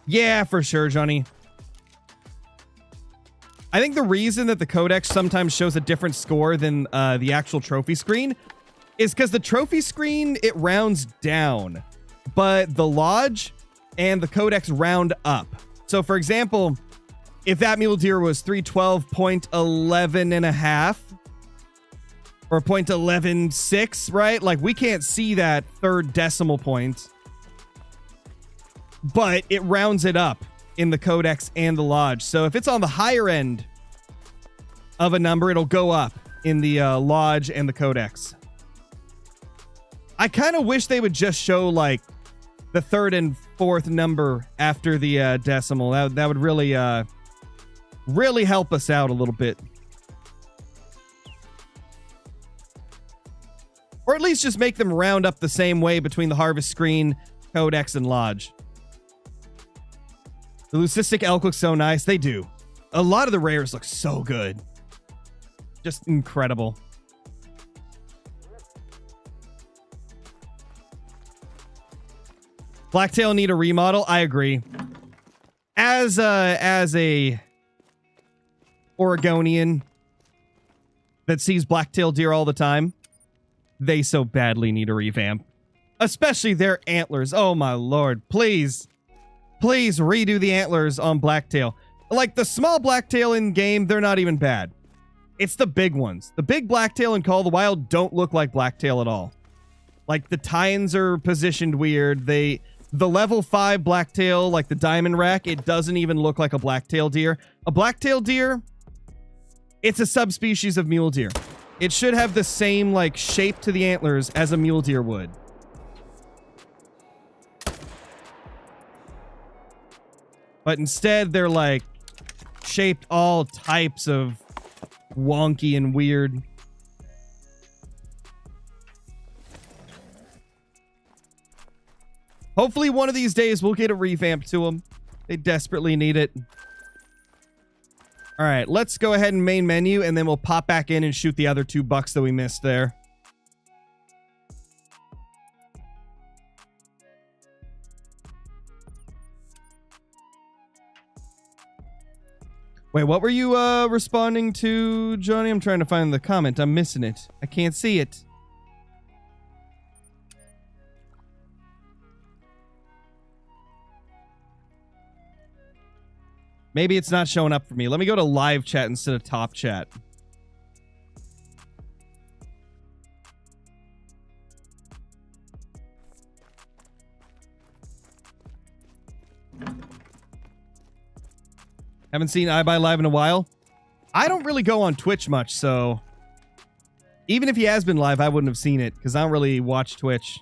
Yeah, for sure, Johnny. I think the reason that the Codex sometimes shows a different score than the actual trophy screen is because the trophy screen, it rounds down, but the Lodge and the Codex round up. So, for example, if that mule deer was 312.11 and a half or 0.116, right? Like, we can't see that third decimal point, but it rounds it up in the Codex and the Lodge. So if it's on the higher end of a number, it'll go up in the Lodge and the Codex. I kind of wish they would just show like the third and fourth number after the decimal. That would really really help us out a little bit. Or at least just make them round up the same way between the harvest screen, Codex, and Lodge. The leucistic elk looks so nice. They do. A lot of the rares look so good. Just incredible. Blacktail need a remodel. I agree. As a Oregonian that sees blacktail deer all the time, they so badly need a revamp. Especially their antlers. Oh my lord. Please. Please redo the antlers on blacktail. Like the small blacktail in game, they're not even bad. It's the big ones. The big blacktail in Call of the Wild don't look like blacktail at all. Like the tines are positioned weird. The level 5 blacktail, like the diamond rack, it doesn't even look like a blacktail deer. A blacktail deer, it's a subspecies of mule deer. It should have the same like shape to the antlers as a mule deer would. But instead, they're like shaped all types of wonky and weird. Hopefully one of these days we'll get a revamp to them. They desperately need it. All right, let's go ahead and main menu, and then we'll pop back in and shoot the other 2 bucks that we missed there. Wait, what were you responding to, Johnny? I'm trying to find the comment. I'm missing it. I can't see it. Maybe it's not showing up for me. Let me go to live chat instead of top chat. Haven't seen iBuy Live in a while. I don't really go on Twitch much, so even if he has been live, I wouldn't have seen it because I don't really watch Twitch.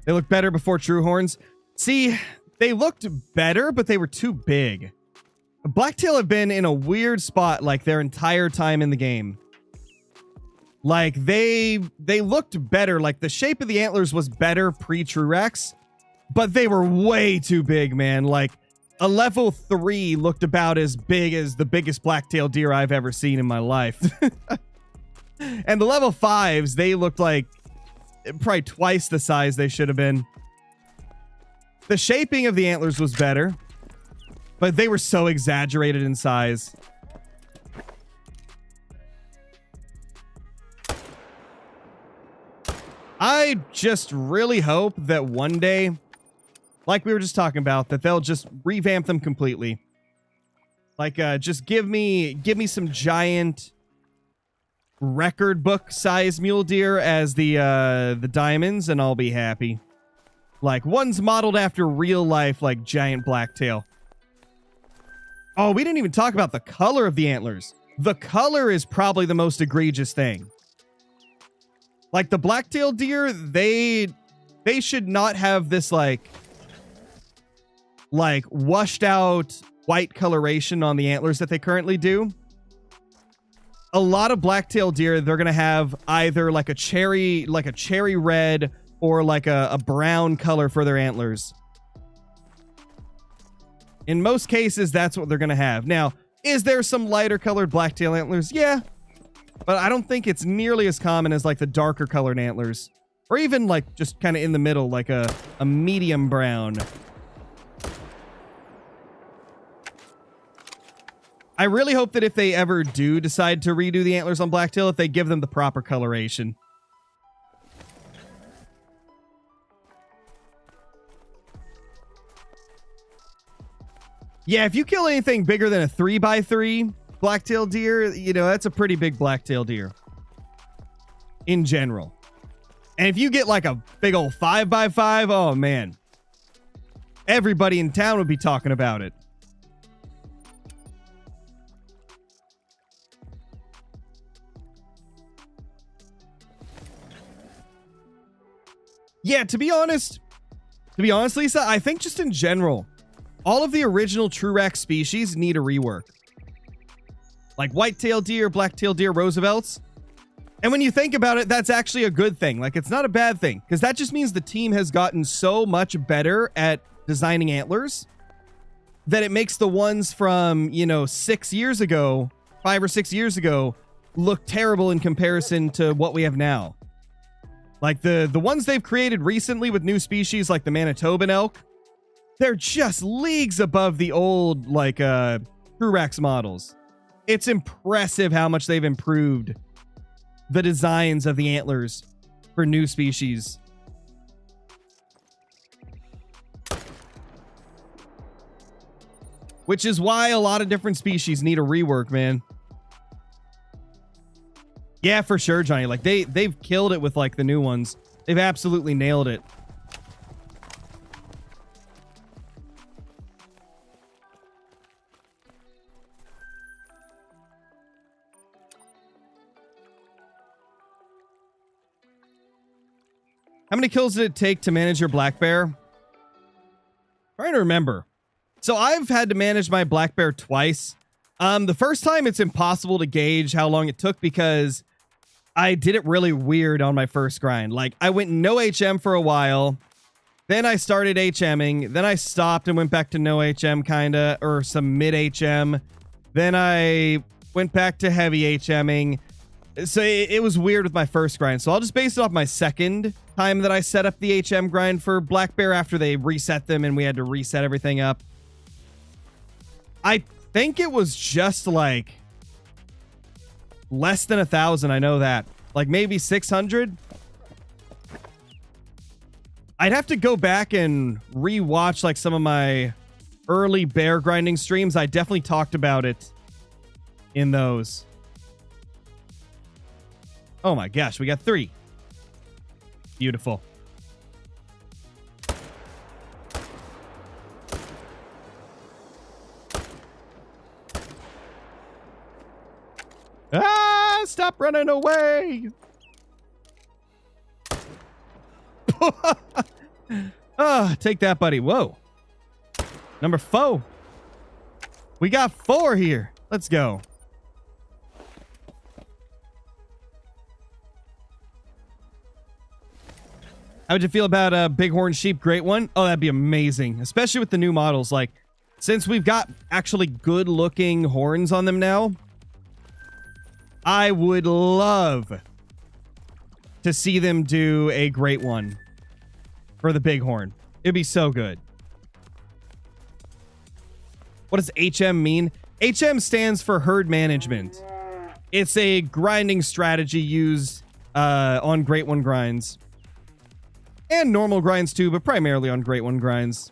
They look better before True Horns. See, they looked better, but they were too big. Blacktail have been in a weird spot like their entire time in the game. Like they looked better. Like the shape of the antlers was better pre-True Rex, but they were way too big, man. Like a level 3 looked about as big as the biggest blacktail deer I've ever seen in my life. And the level 5s, they looked like probably twice the size they should have been. The shaping of the antlers was better, but they were so exaggerated in size. I just really hope that one day, like we were just talking about, that they'll just revamp them completely. Like, just give me some giant record book size mule deer as the diamonds, and I'll be happy. Like, one's modeled after real life, like, giant blacktail. Oh, we didn't even talk about the color of the antlers. The color is probably the most egregious thing. Like, the blacktail deer, they should not have this, like washed out white coloration on the antlers that they currently do. A lot of blacktail deer, they're going to have either, like a cherry red or like a brown color for their antlers. In most cases, that's what they're going to have. Now, is there some lighter colored blacktail antlers? Yeah. But I don't think it's nearly as common as like the darker colored antlers. Or even like just kind of in the middle, like a medium brown. I really hope that if they ever do decide to redo the antlers on Blacktail, if they give them the proper coloration. Yeah, if you kill anything bigger than a 3x3 blacktail deer, you know, that's a pretty big blacktail deer. In general. And if you get like a big old 5x5, oh man. Everybody in town would be talking about it. Yeah, to be honest, Lisa, I think just in general, all of the original true rack species need a rework. Like whitetail deer, blacktail deer, Roosevelts. And when you think about it, that's actually a good thing. Like, it's not a bad thing, because that just means the team has gotten so much better at designing antlers that it makes the ones from, you know, 6 years ago, 5 or 6 years ago, look terrible in comparison to what we have now. Like the ones they've created recently with new species like the Manitoban elk, they're just leagues above the old, like, Truex models. It's impressive how much they've improved the designs of the antlers for new species. Which is why a lot of different species need a rework, man. Yeah, for sure, Johnny. Like, they've killed it with, like, the new ones. They've absolutely nailed it. How many kills did it take to manage your black bear? Trying to remember. So I've had to manage my black bear twice. The first time it's impossible to gauge how long it took because I did it really weird on my first grind. Like, I went no HM for a while. Then I started HMing. Then I stopped and went back to no HM kinda, or some mid HM. Then I went back to heavy HMing. So it was weird with my first grind. So I'll just base it off my second time that I set up the HM grind for black bear after they reset them and we had to reset everything up. I think it was just like less than 1,000. I know that. Like maybe 600. I'd have to go back and rewatch like some of my early bear grinding streams. I definitely talked about it in those. Oh my gosh, we got 3. Beautiful. Ah, stop running away. Ah, take that, buddy. Whoa. Number 4. We got 4 here. Let's go. How would you feel about a bighorn sheep great one? Oh, that'd be amazing. Especially with the new models. Like, since we've got actually good looking horns on them now, I would love to see them do a great one for the bighorn. It'd be so good. What does HM mean? HM stands for herd management. It's a grinding strategy used on Great One grinds. And normal grinds too, but primarily on Great One grinds.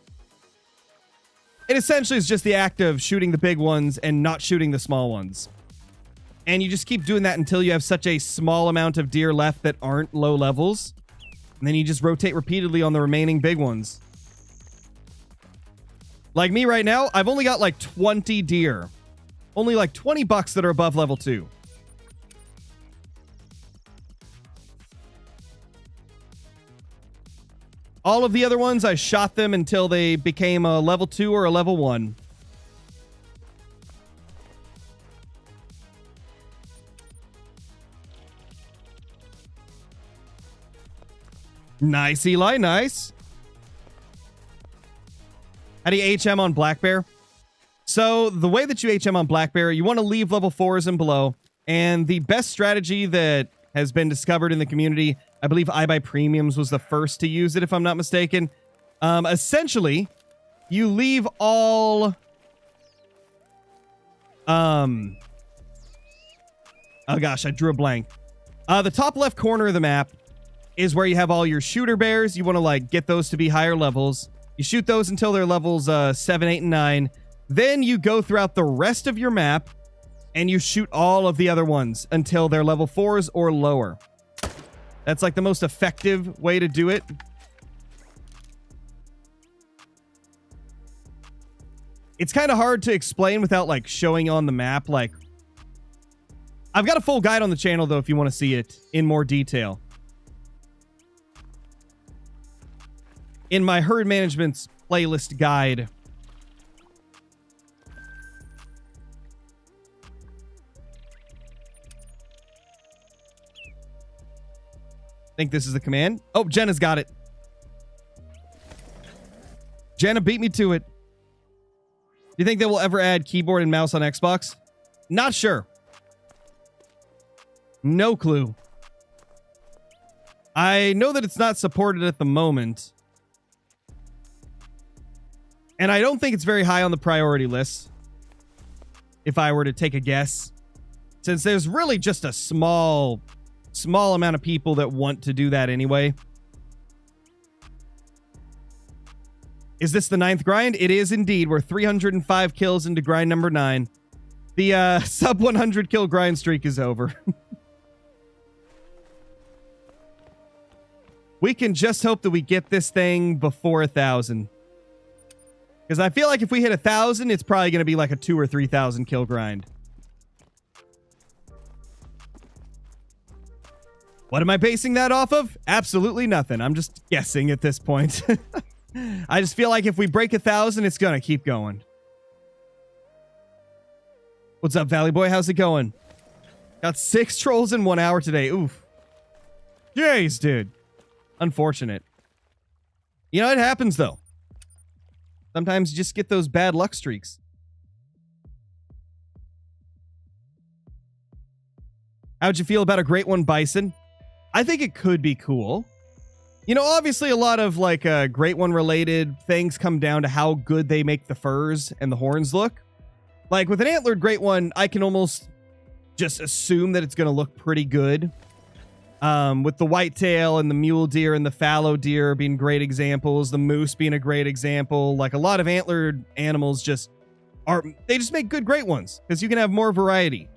It essentially is just the act of shooting the big ones and not shooting the small ones. And you just keep doing that until you have such a small amount of deer left that aren't low levels. And then you just rotate repeatedly on the remaining big ones. Like me right now, I've only got like 20 deer. Only like 20 bucks that are above level 2. All of the other ones, I shot them until they became a level 2 or a level 1. Nice, Eli, nice. How do you HM on black bear? So the way that you HM on black bear, you want to leave level 4s and below. And the best strategy that has been discovered in the community. I believe iBuy Premiums was the first to use it, if I'm not mistaken. Essentially, you leave all... Oh gosh, I drew a blank. The top left corner of the map is where you have all your shooter bears. You want to like get those to be higher levels. You shoot those until they're levels 7, 8, and 9. Then you go throughout the rest of your map and you shoot all of the other ones until they're level 4s or lower. That's like the most effective way to do it. It's kind of hard to explain without like showing on the map. Like, I've got a full guide on the channel though if you want to see it in more detail. In my herd management's playlist guide. I think this is the command. Oh, Jenna's got it. Jenna beat me to it. Do you think they will ever add keyboard and mouse on Xbox? Not sure. No clue. I know that it's not supported at the moment. And I don't think it's very high on the priority list. If I were to take a guess. Since there's really just a small amount of people that want to do that anyway. Is this the 9th grind? It is indeed. We're 305 kills into grind number 9. The sub 100 kill grind streak is over. We can just hope that we get this thing before 1,000. Because I feel like if we hit 1,000, it's probably going to be like a 2,000 or 3,000 kill grind. What am I basing that off of? Absolutely nothing. I'm just guessing at this point. I just feel like if we break 1,000, it's going to keep going. What's up, Valley Boy? How's it going? Got 6 trolls in 1 hour today. Oof. Jeez, dude. Unfortunate. You know, it happens, though. Sometimes you just get those bad luck streaks. How'd you feel about a Great One Bison? I think it could be cool. You know, obviously a lot of like Great One related things come down to how good they make the furs and the horns look. Like with an antlered Great One, I can almost just assume that it's going to look pretty good. With the whitetail and the mule deer and the fallow deer being great examples, the moose being a great example. Like a lot of antlered animals just make good Great Ones because you can have more variety.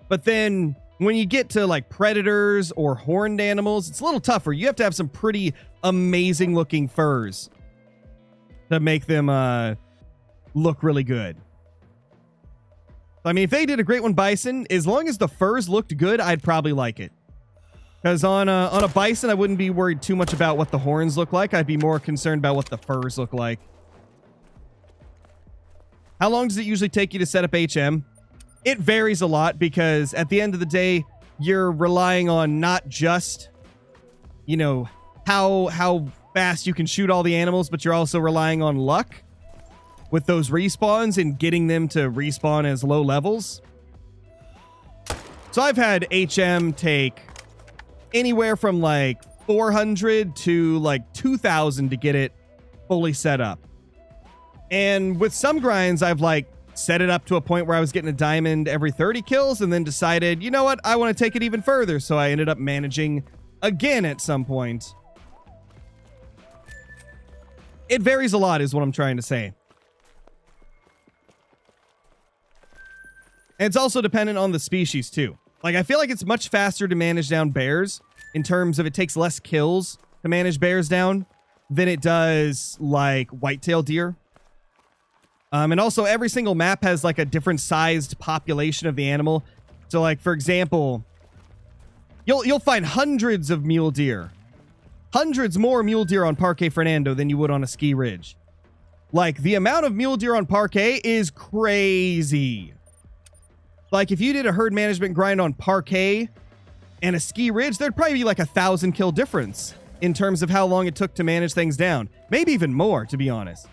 But then when you get to like predators or horned animals, it's a little tougher. You have to have some pretty amazing looking furs to make them look really good. I mean, if they did a Great One Bison, as long as the furs looked good, I'd probably like it. Because on a bison, I wouldn't be worried too much about what the horns look like. I'd be more concerned about what the furs look like. How long does it usually take you to set up HM? It varies a lot because at the end of the day, you're relying on not just, you know, how fast you can shoot all the animals, but you're also relying on luck with those respawns and getting them to respawn as low levels. So I've had HM take anywhere from like 400 to like 2,000 to get it fully set up. And with some grinds, I've like set it up to a point where I was getting a diamond every 30 kills and then decided, you know what, I want to take it even further. So I ended up managing again at some point. It varies a lot is what I'm trying to say. And it's also dependent on the species too. Like, I feel like it's much faster to manage down bears in terms of it takes less kills to manage bears down than it does like whitetail deer. And also every single map has like a different sized population of the animal. So like, for example, you'll find hundreds of mule deer, hundreds more mule deer on Parque Fernando than you would on a ski ridge. Like the amount of mule deer on Parque is crazy. Like if you did a herd management grind on Parquet and a ski ridge, there'd probably be like 1,000 kill difference in terms of how long it took to manage things down. Maybe even more, to be honest.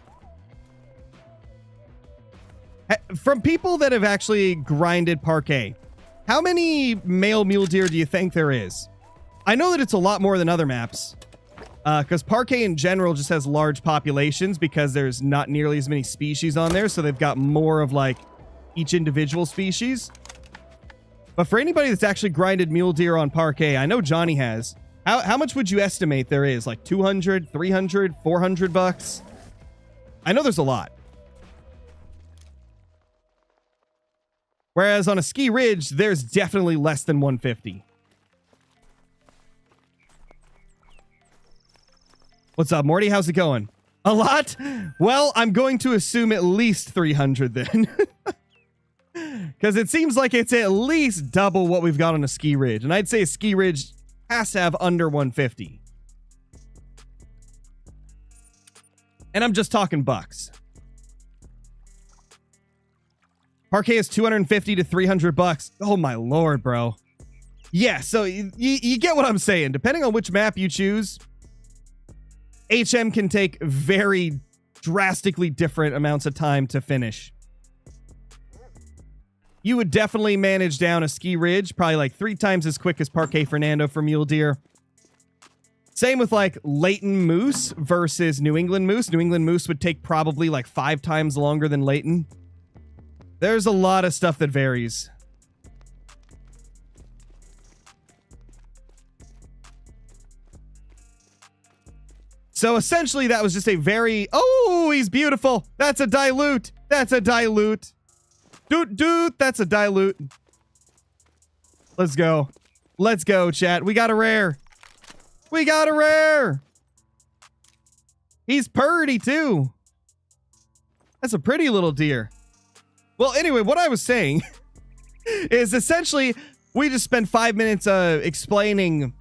From people that have actually grinded Parquet, How many male mule deer do you think there is? I know that it's a lot more than other maps. Because Parquet in general just has large populations because there's not nearly as many species on there. So they've got more of like each individual species. But for anybody that's actually grinded mule deer on Parquet, I know Johnny has. How much would you estimate there is? Like 200, 300, 400 bucks? I know there's a lot. Whereas on a ski ridge, there's definitely less than 150. What's up, Morty? How's it going? A lot? Well, I'm going to assume at least 300 then. Because it seems like it's at least double what we've got on a ski ridge. And I'd say a ski ridge has to have under 150. And I'm just talking bucks. Parquet is 250 to 300 bucks. Oh my lord, bro. Yeah, so you get what I'm saying. Depending on which map you choose, HM can take very drastically different amounts of time to finish. You would definitely manage down a ski ridge, probably like 3 times as quick as Parquet Fernando for mule deer. Same with like Leighton moose versus New England moose. New England moose would take probably like 5 times longer than Leighton. There's a lot of stuff that varies. So essentially that was just a very... Oh, he's beautiful. That's a dilute. That's a dilute. Dude, that's a dilute. Let's go. Let's go, chat. We got a rare. We got a rare. He's purdy, too. That's a pretty little deer. Well, anyway, what I was saying is essentially we just spent 5 minutes explaining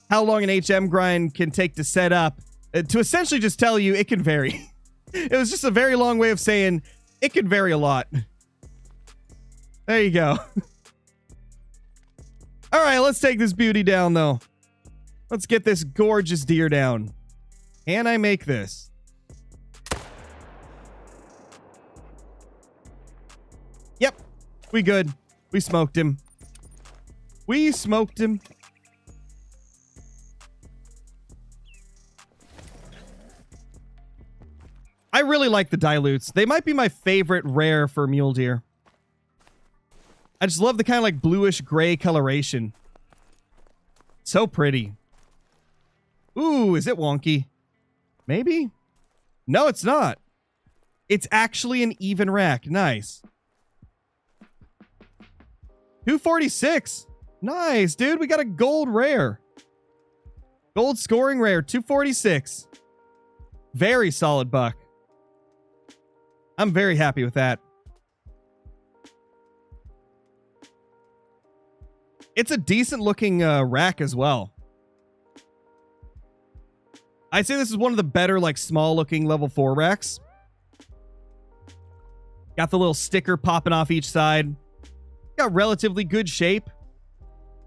how long an HM grind can take to set up to essentially just tell you it can vary. It was just a very long way of saying it can vary a lot. There you go. All right, let's take this beauty down, though. Let's get this gorgeous deer down. Can I make this? Yep, we good. We smoked him. We smoked him. I really like the dilutes. They might be my favorite rare for mule deer. I just love the kind of like bluish gray coloration. So pretty. Ooh, is it wonky? Maybe? No, it's not. It's actually an even rack. Nice. 246. Nice, dude. We got a gold rare. Gold scoring rare. 246. Very solid buck. I'm very happy with that. It's a decent looking rack as well. I'd say this is one of the better like small looking level 4 racks. Got the little sticker popping off each side. Got relatively good shape.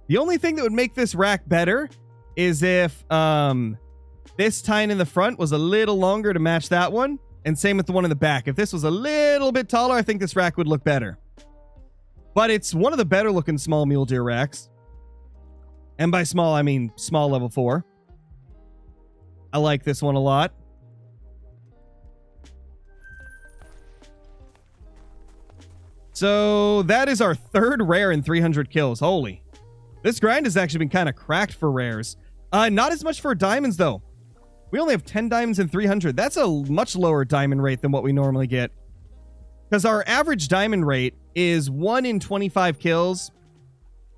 The only thing that would make this rack better is if this tine in the front was a little longer to match that one. And same with the one in the back. If this was a little bit taller, I think this rack would look better. But it's one of the better looking small mule deer racks. And by small, I mean small level 4. I like this one a lot. So that is our 3rd rare in 300 kills. Holy. This grind has actually been kind of cracked for rares. Not as much for diamonds, though. We only have 10 diamonds in 300. That's a much lower diamond rate than what we normally get. Because our average diamond rate is 1 in 25 kills.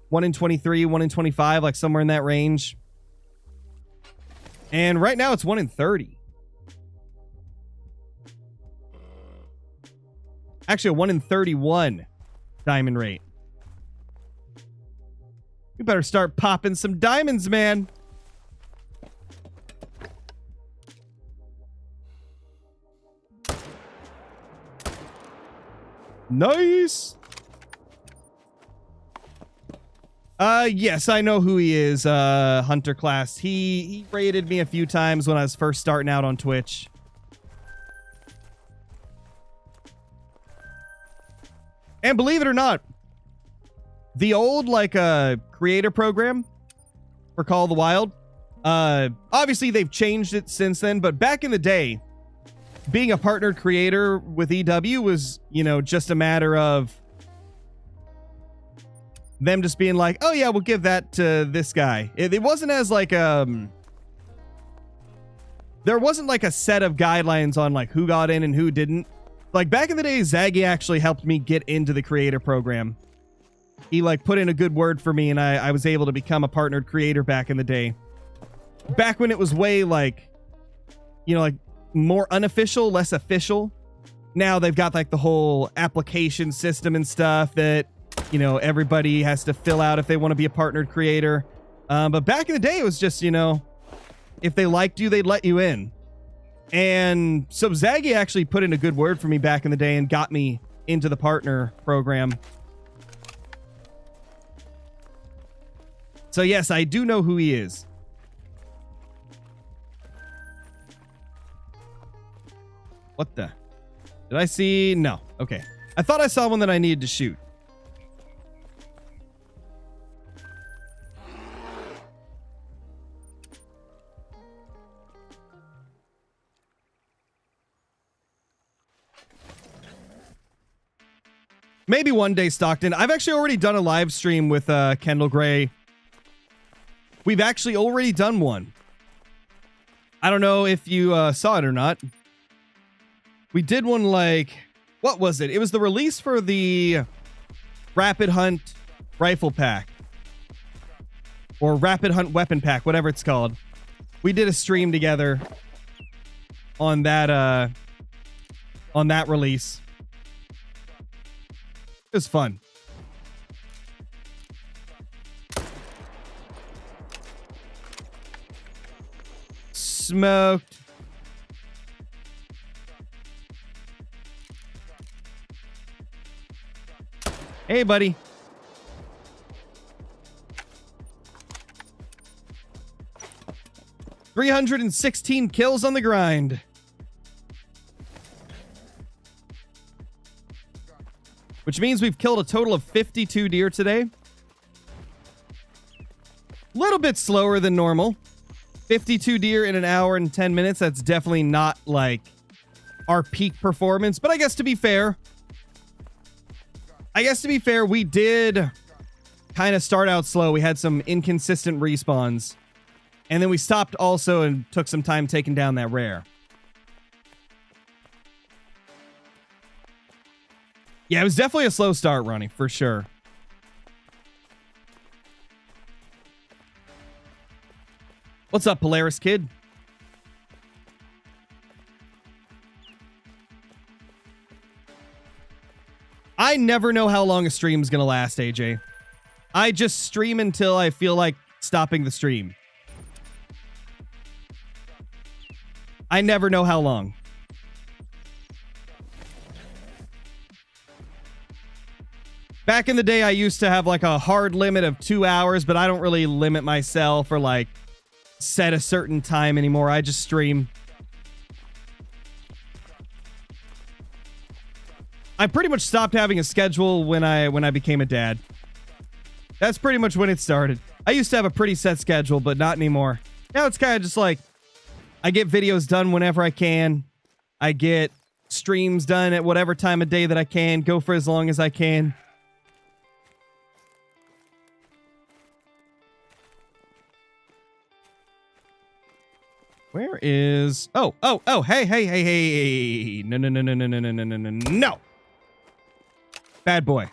1 in 23, 1 in 25, like somewhere in that range. And right now it's 1 in 30. Actually, a 1 in 31 diamond rate. We better start popping some diamonds, man. Nice. Yes, I know who he is, Hunter Class. He raided me a few times when I was first starting out on Twitch. And believe it or not, the old like creator program for Call of the Wild. Obviously they've changed it since then, but back in the day, being a partnered creator with EW was, you know, just a matter of them just being like, oh yeah, we'll give that to this guy. It wasn't as like there wasn't like a set of guidelines on like who got in and who didn't. Like back in the day, Zaggy actually helped me get into the creator program. He like put in a good word for me, and I was able to become a partnered creator back in the day. Back when it was way like, you know, like more unofficial, less official. Now they've got like the whole application system and stuff that, you know, everybody has to fill out if they want to be a partnered creator. But back in the day, it was just, you know, if they liked you, they'd let you in. And so Zaggy actually put in a good word for me back in the day and got me into the partner program. So yes, I do know who he is. What the? Did I see? No. Okay. I thought I saw one that I needed to shoot. Maybe one day, Stockton. I've actually already done a live stream with Kendall Gray. We've actually already done one. I don't know if you saw it or not. We did one like... What was it? It was the release for the Rapid Hunt Rifle Pack. Or Rapid Hunt Weapon Pack, whatever it's called. We did a stream together on that release. It was fun. Smoked. Hey, buddy. $316 kills on the grind. Which means we've killed a total of 52 deer today. Little bit slower than normal. 52 deer in an hour and 10 minutes. That's definitely not like our peak performance. But I guess to be fair, we did kind of start out slow. We had some inconsistent respawns. And then we stopped also and took some time taking down that rare. Yeah, it was definitely a slow start, Ronnie, for sure. What's up, Polaris Kid? I never know how long a stream is going to last, AJ. I just stream until I feel like stopping the stream. I never know how long. Back in the day, I used to have like a hard limit of 2 hours, but I don't really limit myself or like set a certain time anymore. I just stream. I pretty much stopped having a schedule when I became a dad. That's pretty much when it started. I used to have a pretty set schedule, but not anymore. Now it's kind of just like I get videos done whenever I can. I get streams done at whatever time of day that I can. Go for as long as I can. Where is... Oh, hey. No. Bad boy.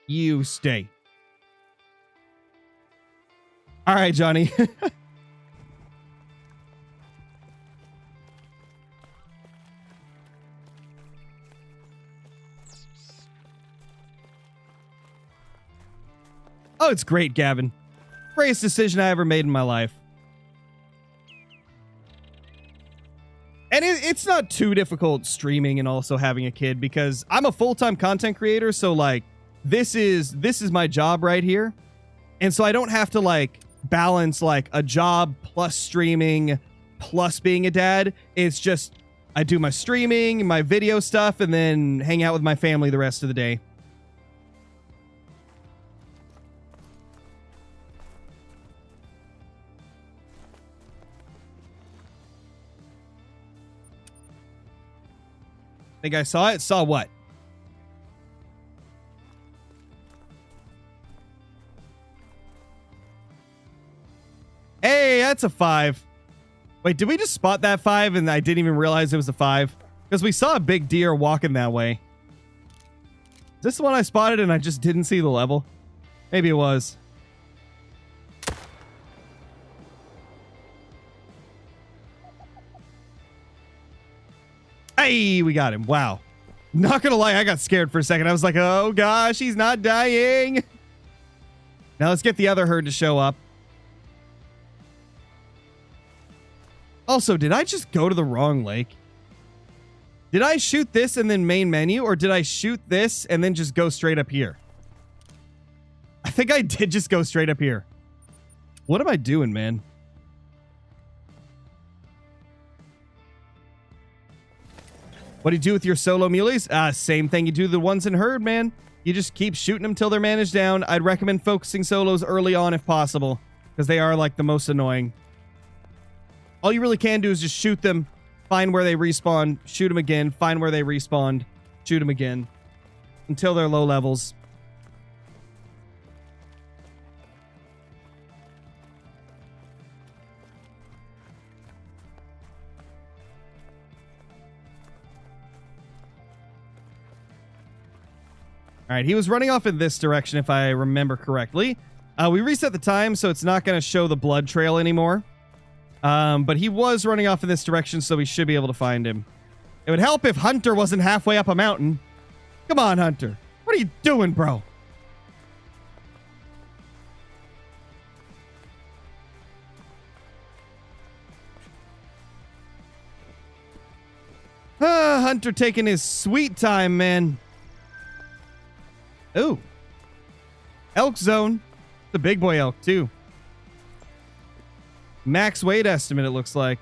You stay. All right, Johnny. Oh, it's great, Gavin. Greatest decision I ever made in my life. And it's not too difficult streaming and also having a kid because I'm a full-time content creator. So like this is my job right here. And so I don't have to like balance like a job plus streaming plus being a dad. It's just I do my streaming, my video stuff, and then hang out with my family the rest of the day. Think I saw it? Saw what? Hey, that's a 5. Wait, did we just spot that 5 and I didn't even realize it was a 5? Because we saw a big deer walking that way. Is this the one I spotted and I just didn't see the level? Maybe it was. Hey, we got him. Wow. Not gonna lie, I got scared for a second. I was like, oh gosh, he's not dying. Now let's get the other herd to show up. Also, did I just go to the wrong lake? Did I shoot this and then main menu, or did I shoot this and then just go straight up here? I think I did just go straight up here. What am I doing, man? What do you do with your solo muleys? Same thing you do the ones in herd, man. You just keep shooting them till they're managed down. I'd recommend focusing solos early on if possible, because they are like the most annoying. All you really can do is just shoot them, find where they respawn, shoot them again, find where they respawn, shoot them again, until they're low levels. All right, he was running off in this direction, if I remember correctly. We reset the time, so it's not going to show the blood trail anymore. But he was running off in this direction, so we should be able to find him. It would help if Hunter wasn't halfway up a mountain. Come on, Hunter. What are you doing, bro? Hunter taking his sweet time, man. Ooh. Elk zone. The big boy elk, too. Max weight estimate, it looks like.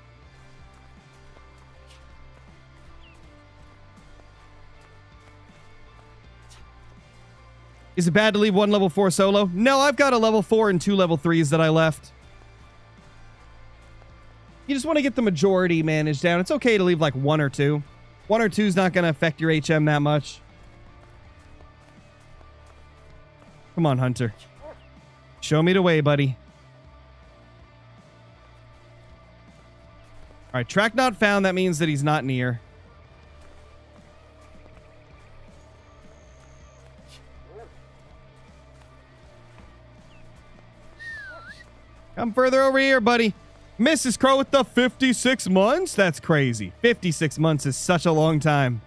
Is it bad to leave one level 4 solo? No, I've got a level 4 and 2 level 3s that I left. You just want to get the majority managed down. It's okay to leave like 1 or 2. 1 or 2 is not going to affect your HM that much. Come on, Hunter. Show me the way, buddy. All right, track not found. That means that he's not near. Come further over here, buddy. Mrs. Crow with the 56 months? That's crazy. 56 months is such a long time.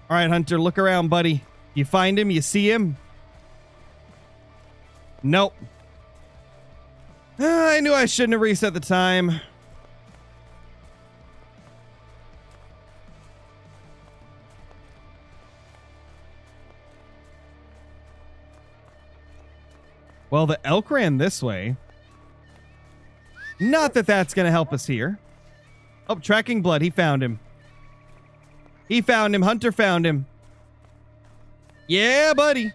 All right, Hunter, look around, buddy. You find him? You see him? Nope. I knew I shouldn't have reset the time. Well, the elk ran this way. Not that that's going to help us here. Oh, tracking blood. He found him. He found him. Hunter found him. Yeah, buddy.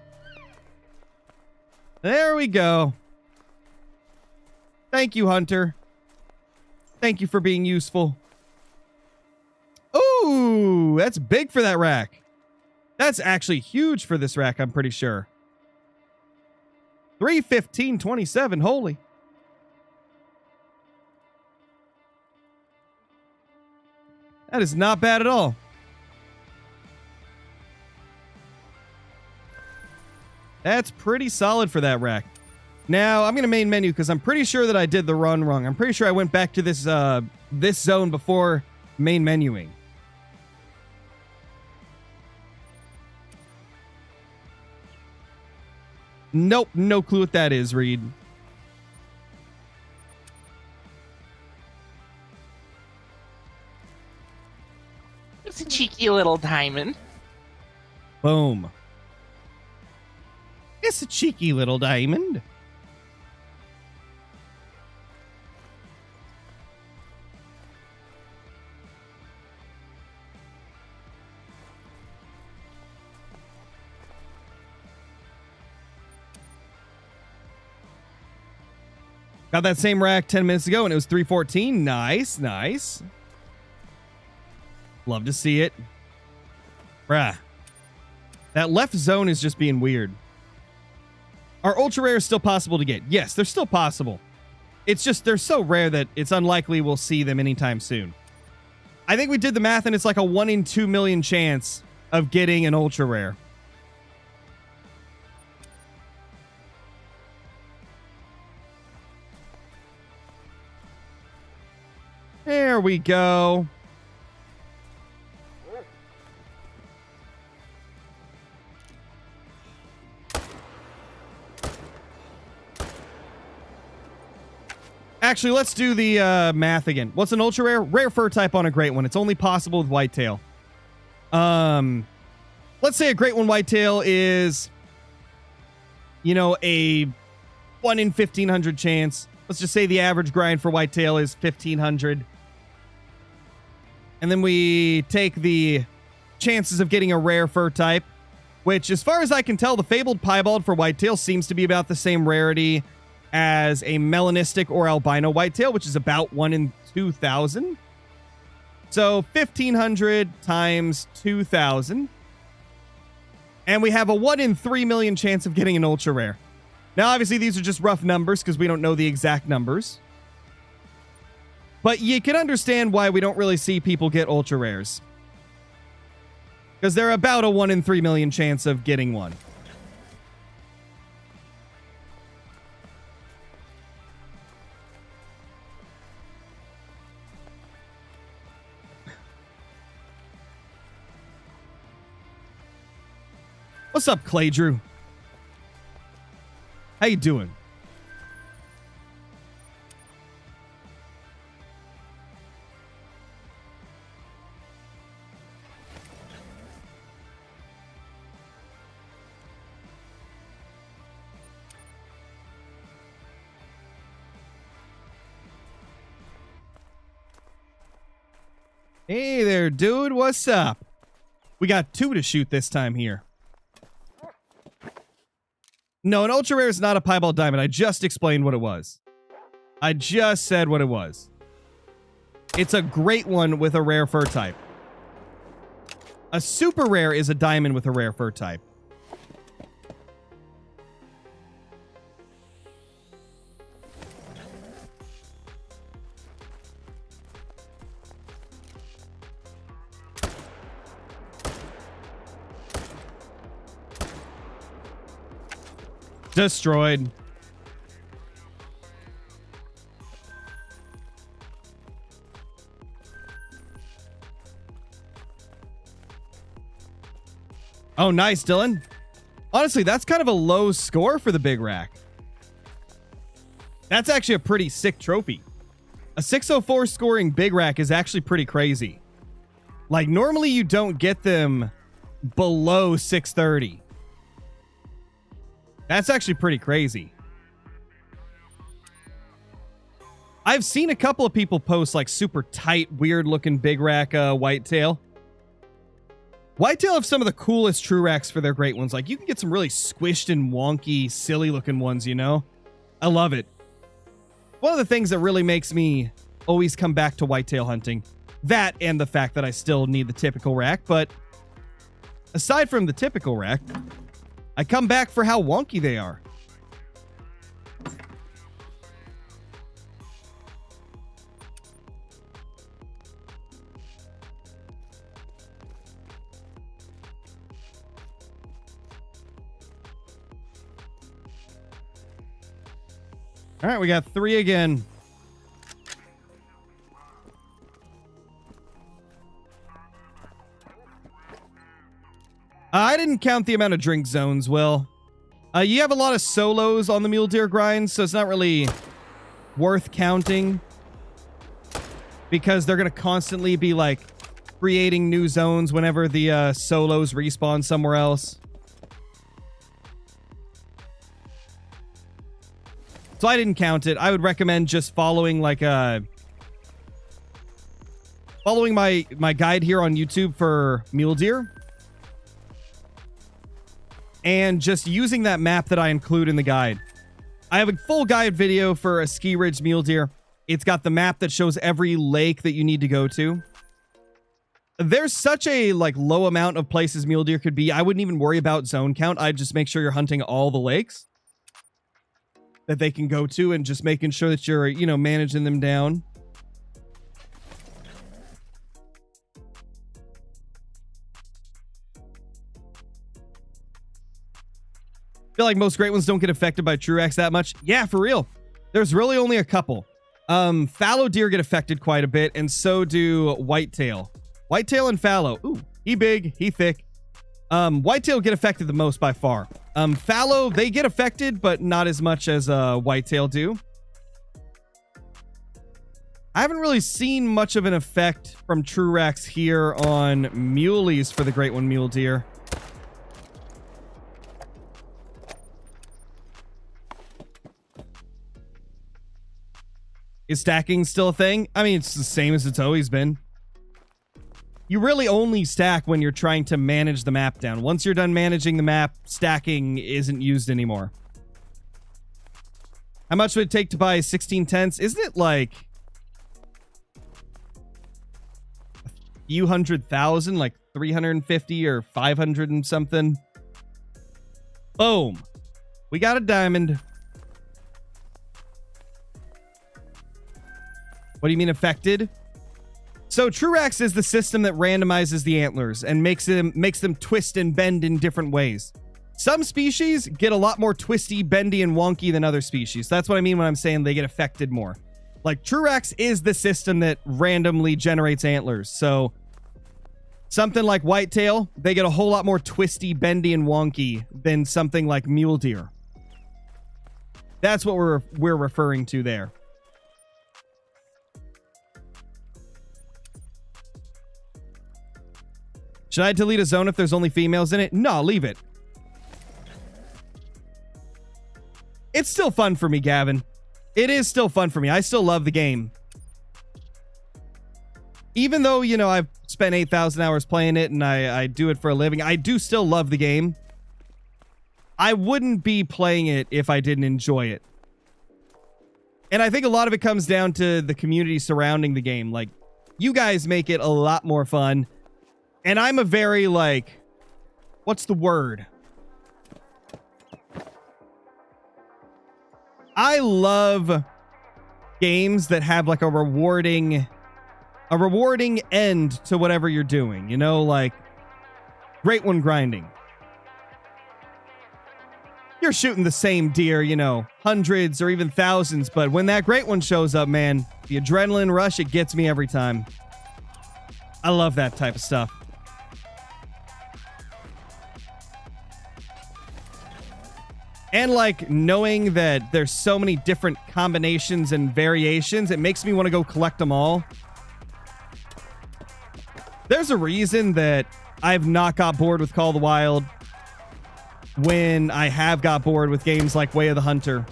There we go. Thank you, Hunter. Thank you for being useful. Ooh, that's big for that rack. That's actually huge for this rack, I'm pretty sure. 315.27, holy. That is not bad at all. That's pretty solid for that rack. Now, I'm going to main menu because I'm pretty sure that I did the run wrong. I'm pretty sure I went back to this this zone before main menuing. Nope, no clue what that is, Reed. It's a cheeky little diamond. Boom. It's a cheeky little diamond. Got that same rack 10 minutes ago and it was 314. Nice, nice. Love to see it. Bruh. That left zone is just being weird. Are ultra rares still possible to get? Yes, they're still possible. It's just they're so rare that it's unlikely we'll see them anytime soon. I think we did the math and it's like a 1 in 2 million chance of getting an ultra rare. There we go. Actually, let's do the math again. What's an ultra rare? Rare fur type on a great one. It's only possible with whitetail. Let's say a great one whitetail is, you know, a 1 in 1,500 chance. Let's just say the average grind for whitetail is 1,500. And then we take the chances of getting a rare fur type, which, as far as I can tell, the fabled piebald for whitetail seems to be about the same rarity as a melanistic or albino whitetail, which is about 1 in 2,000. So 1,500 times 2,000. And we have a 1 in 3 million chance of getting an ultra rare. Now, obviously, these are just rough numbers because we don't know the exact numbers. But you can understand why we don't really see people get ultra rares. Because they're about a 1 in 3 million chance of getting one. What's up, Clay Drew? How you doing? Hey there, dude. What's up? We got 2 to shoot this time here. No, an ultra rare is not a piebald diamond. I just explained what it was. I just said what it was. It's a great one with a rare fur type. A super rare is a diamond with a rare fur type. Destroyed. Oh, nice, Dylan. Honestly, that's kind of a low score for the big rack. That's actually a pretty sick trophy. A 604 scoring big rack is actually pretty crazy. Like, normally you don't get them below 630. That's actually pretty crazy. I've seen a couple of people post like super tight, weird looking big rack whitetail. Whitetail have some of the coolest true racks for their great ones. Like, you can get some really squished and wonky, silly looking ones, you know? I love it. One of the things that really makes me always come back to whitetail hunting. That and the fact that I still need the typical rack. But aside from the typical rack, I come back for how wonky they are. All right, we got 3 again. I didn't count the amount of drink zones, Will. You have a lot of solos on the mule deer grind, so it's not really worth counting. Because they're going to constantly be, like, creating new zones whenever the solos respawn somewhere else. So I didn't count it. I would recommend just following, like, following my guide here on YouTube for mule deer. And just using that map that I include in the guide. I have a full guide video for a ski ridge mule deer. It's got the map that shows every lake that you need to go to. There's such a like low amount of places mule deer could be. I wouldn't even worry about zone count. I'd just make sure you're hunting all the lakes that they can go to and just making sure that you're, you know, managing them down. I feel like most great ones don't get affected by Truax that much. Yeah, for real. There's really only a couple. Fallow deer get affected quite a bit, and so do whitetail. Whitetail and fallow. Ooh, he big, he thick. Whitetail get affected the most by far. Fallow, they get affected, but not as much as whitetail do. I haven't really seen much of an effect from Truax here on muleys for the Great One mule deer. Is stacking still a thing? I mean, it's the same as it's always been. You really only stack when you're trying to manage the map down. Once you're done managing the map, stacking isn't used anymore. How much would it take to buy 16 tents? Isn't it like a few $100,000, like 350 or 500 and something? Boom. We got a diamond. What do you mean affected? So Truax is the system that randomizes the antlers and makes them twist and bend in different ways. Some species get a lot more twisty, bendy, and wonky than other species. That's what I mean when I'm saying they get affected more. Like Truax is the system that randomly generates antlers. So something like whitetail, they get a whole lot more twisty, bendy, and wonky than something like mule deer. That's what we're referring to there. Should I delete a zone if there's only females in it? No, leave it. It's still fun for me, Gavin. It is still fun for me. I still love the game. Even though, you know, I've spent 8,000 hours playing it and I do it for a living, I do still love the game. I wouldn't be playing it if I didn't enjoy it. And I think a lot of it comes down to the community surrounding the game. Like, you guys make it a lot more fun. And I'm a very, like, what's the word? I love games that have like a rewarding end to whatever you're doing, you know, like Great One grinding. You're shooting the same deer, you know, hundreds or even thousands, but when that Great One shows up, man, the adrenaline rush, it gets me every time. I love that type of stuff. And like knowing that there's so many different combinations and variations, it makes me want to go collect them all. There's a reason that I've not got bored with Call of the Wild when I have got bored with games like Way of the Hunter.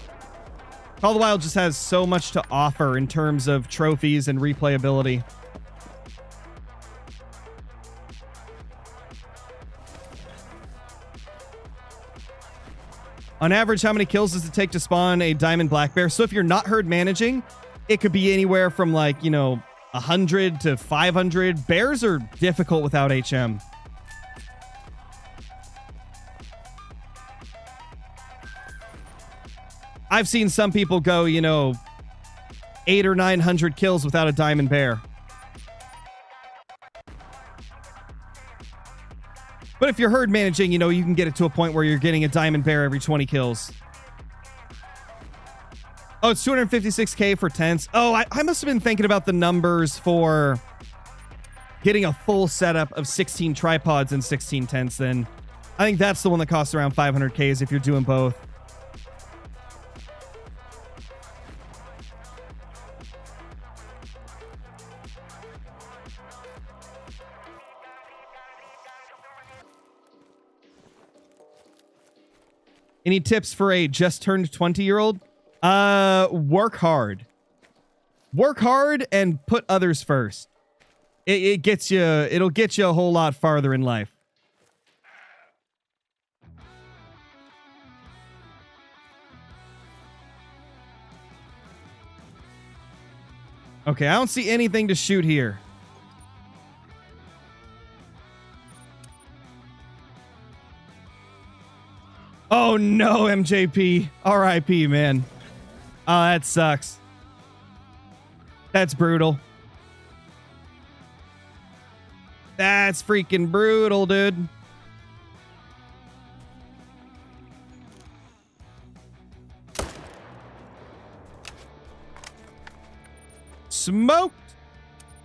Call of the Wild just has so much to offer in terms of trophies and replayability. On average, how many kills does it take to spawn a diamond black bear? So if you're not herd managing, it could be anywhere from like, you know, 100 to 500. Bears are difficult without HM. I've seen some people go, you know, 800 or 900 kills without a diamond bear. But if you're herd managing, you know, you can get it to a point where you're getting a diamond bear every 20 kills. Oh, it's 256k for tents. Oh, I must have been thinking about the numbers for getting a full setup of 16 tripods and 16 tents then. I think that's the one that costs around 500Ks if you're doing both. Any tips for a just turned 20-year-old? Work hard. Work hard and put others first. It gets you, it'll get you a whole lot farther in life. Okay, I don't see anything to shoot here. Oh no, MJP. RIP, man. Oh, that sucks. That's brutal. That's freaking brutal, dude. Smoked.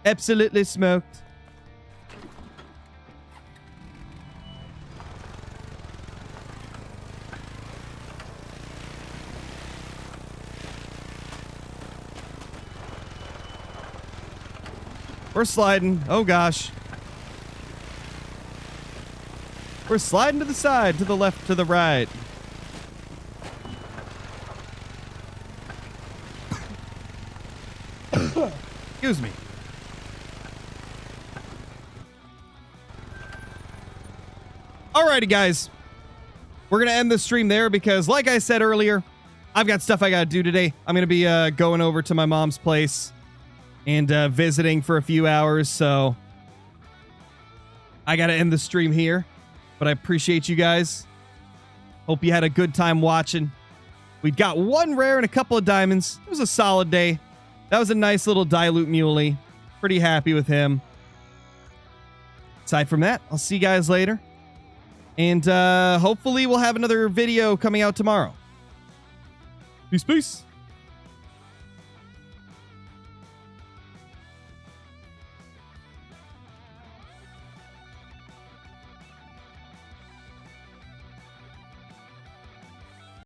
Absolutely smoked. We're sliding. Oh gosh. We're sliding to the side, to the left, to the right. Excuse me. Alrighty, guys. We're going to end the stream there because, like I said earlier, I've got stuff I got to do today. I'm going to be going over to my mom's place and visiting for a few hours, so I got to end the stream here. But I appreciate you guys. Hope you had a good time watching. We got one rare and a couple of diamonds. It was a solid day. That was a nice little dilute muley. Pretty happy with him. Aside from that, I'll see you guys later. And hopefully we'll have another video coming out tomorrow. Peace, peace.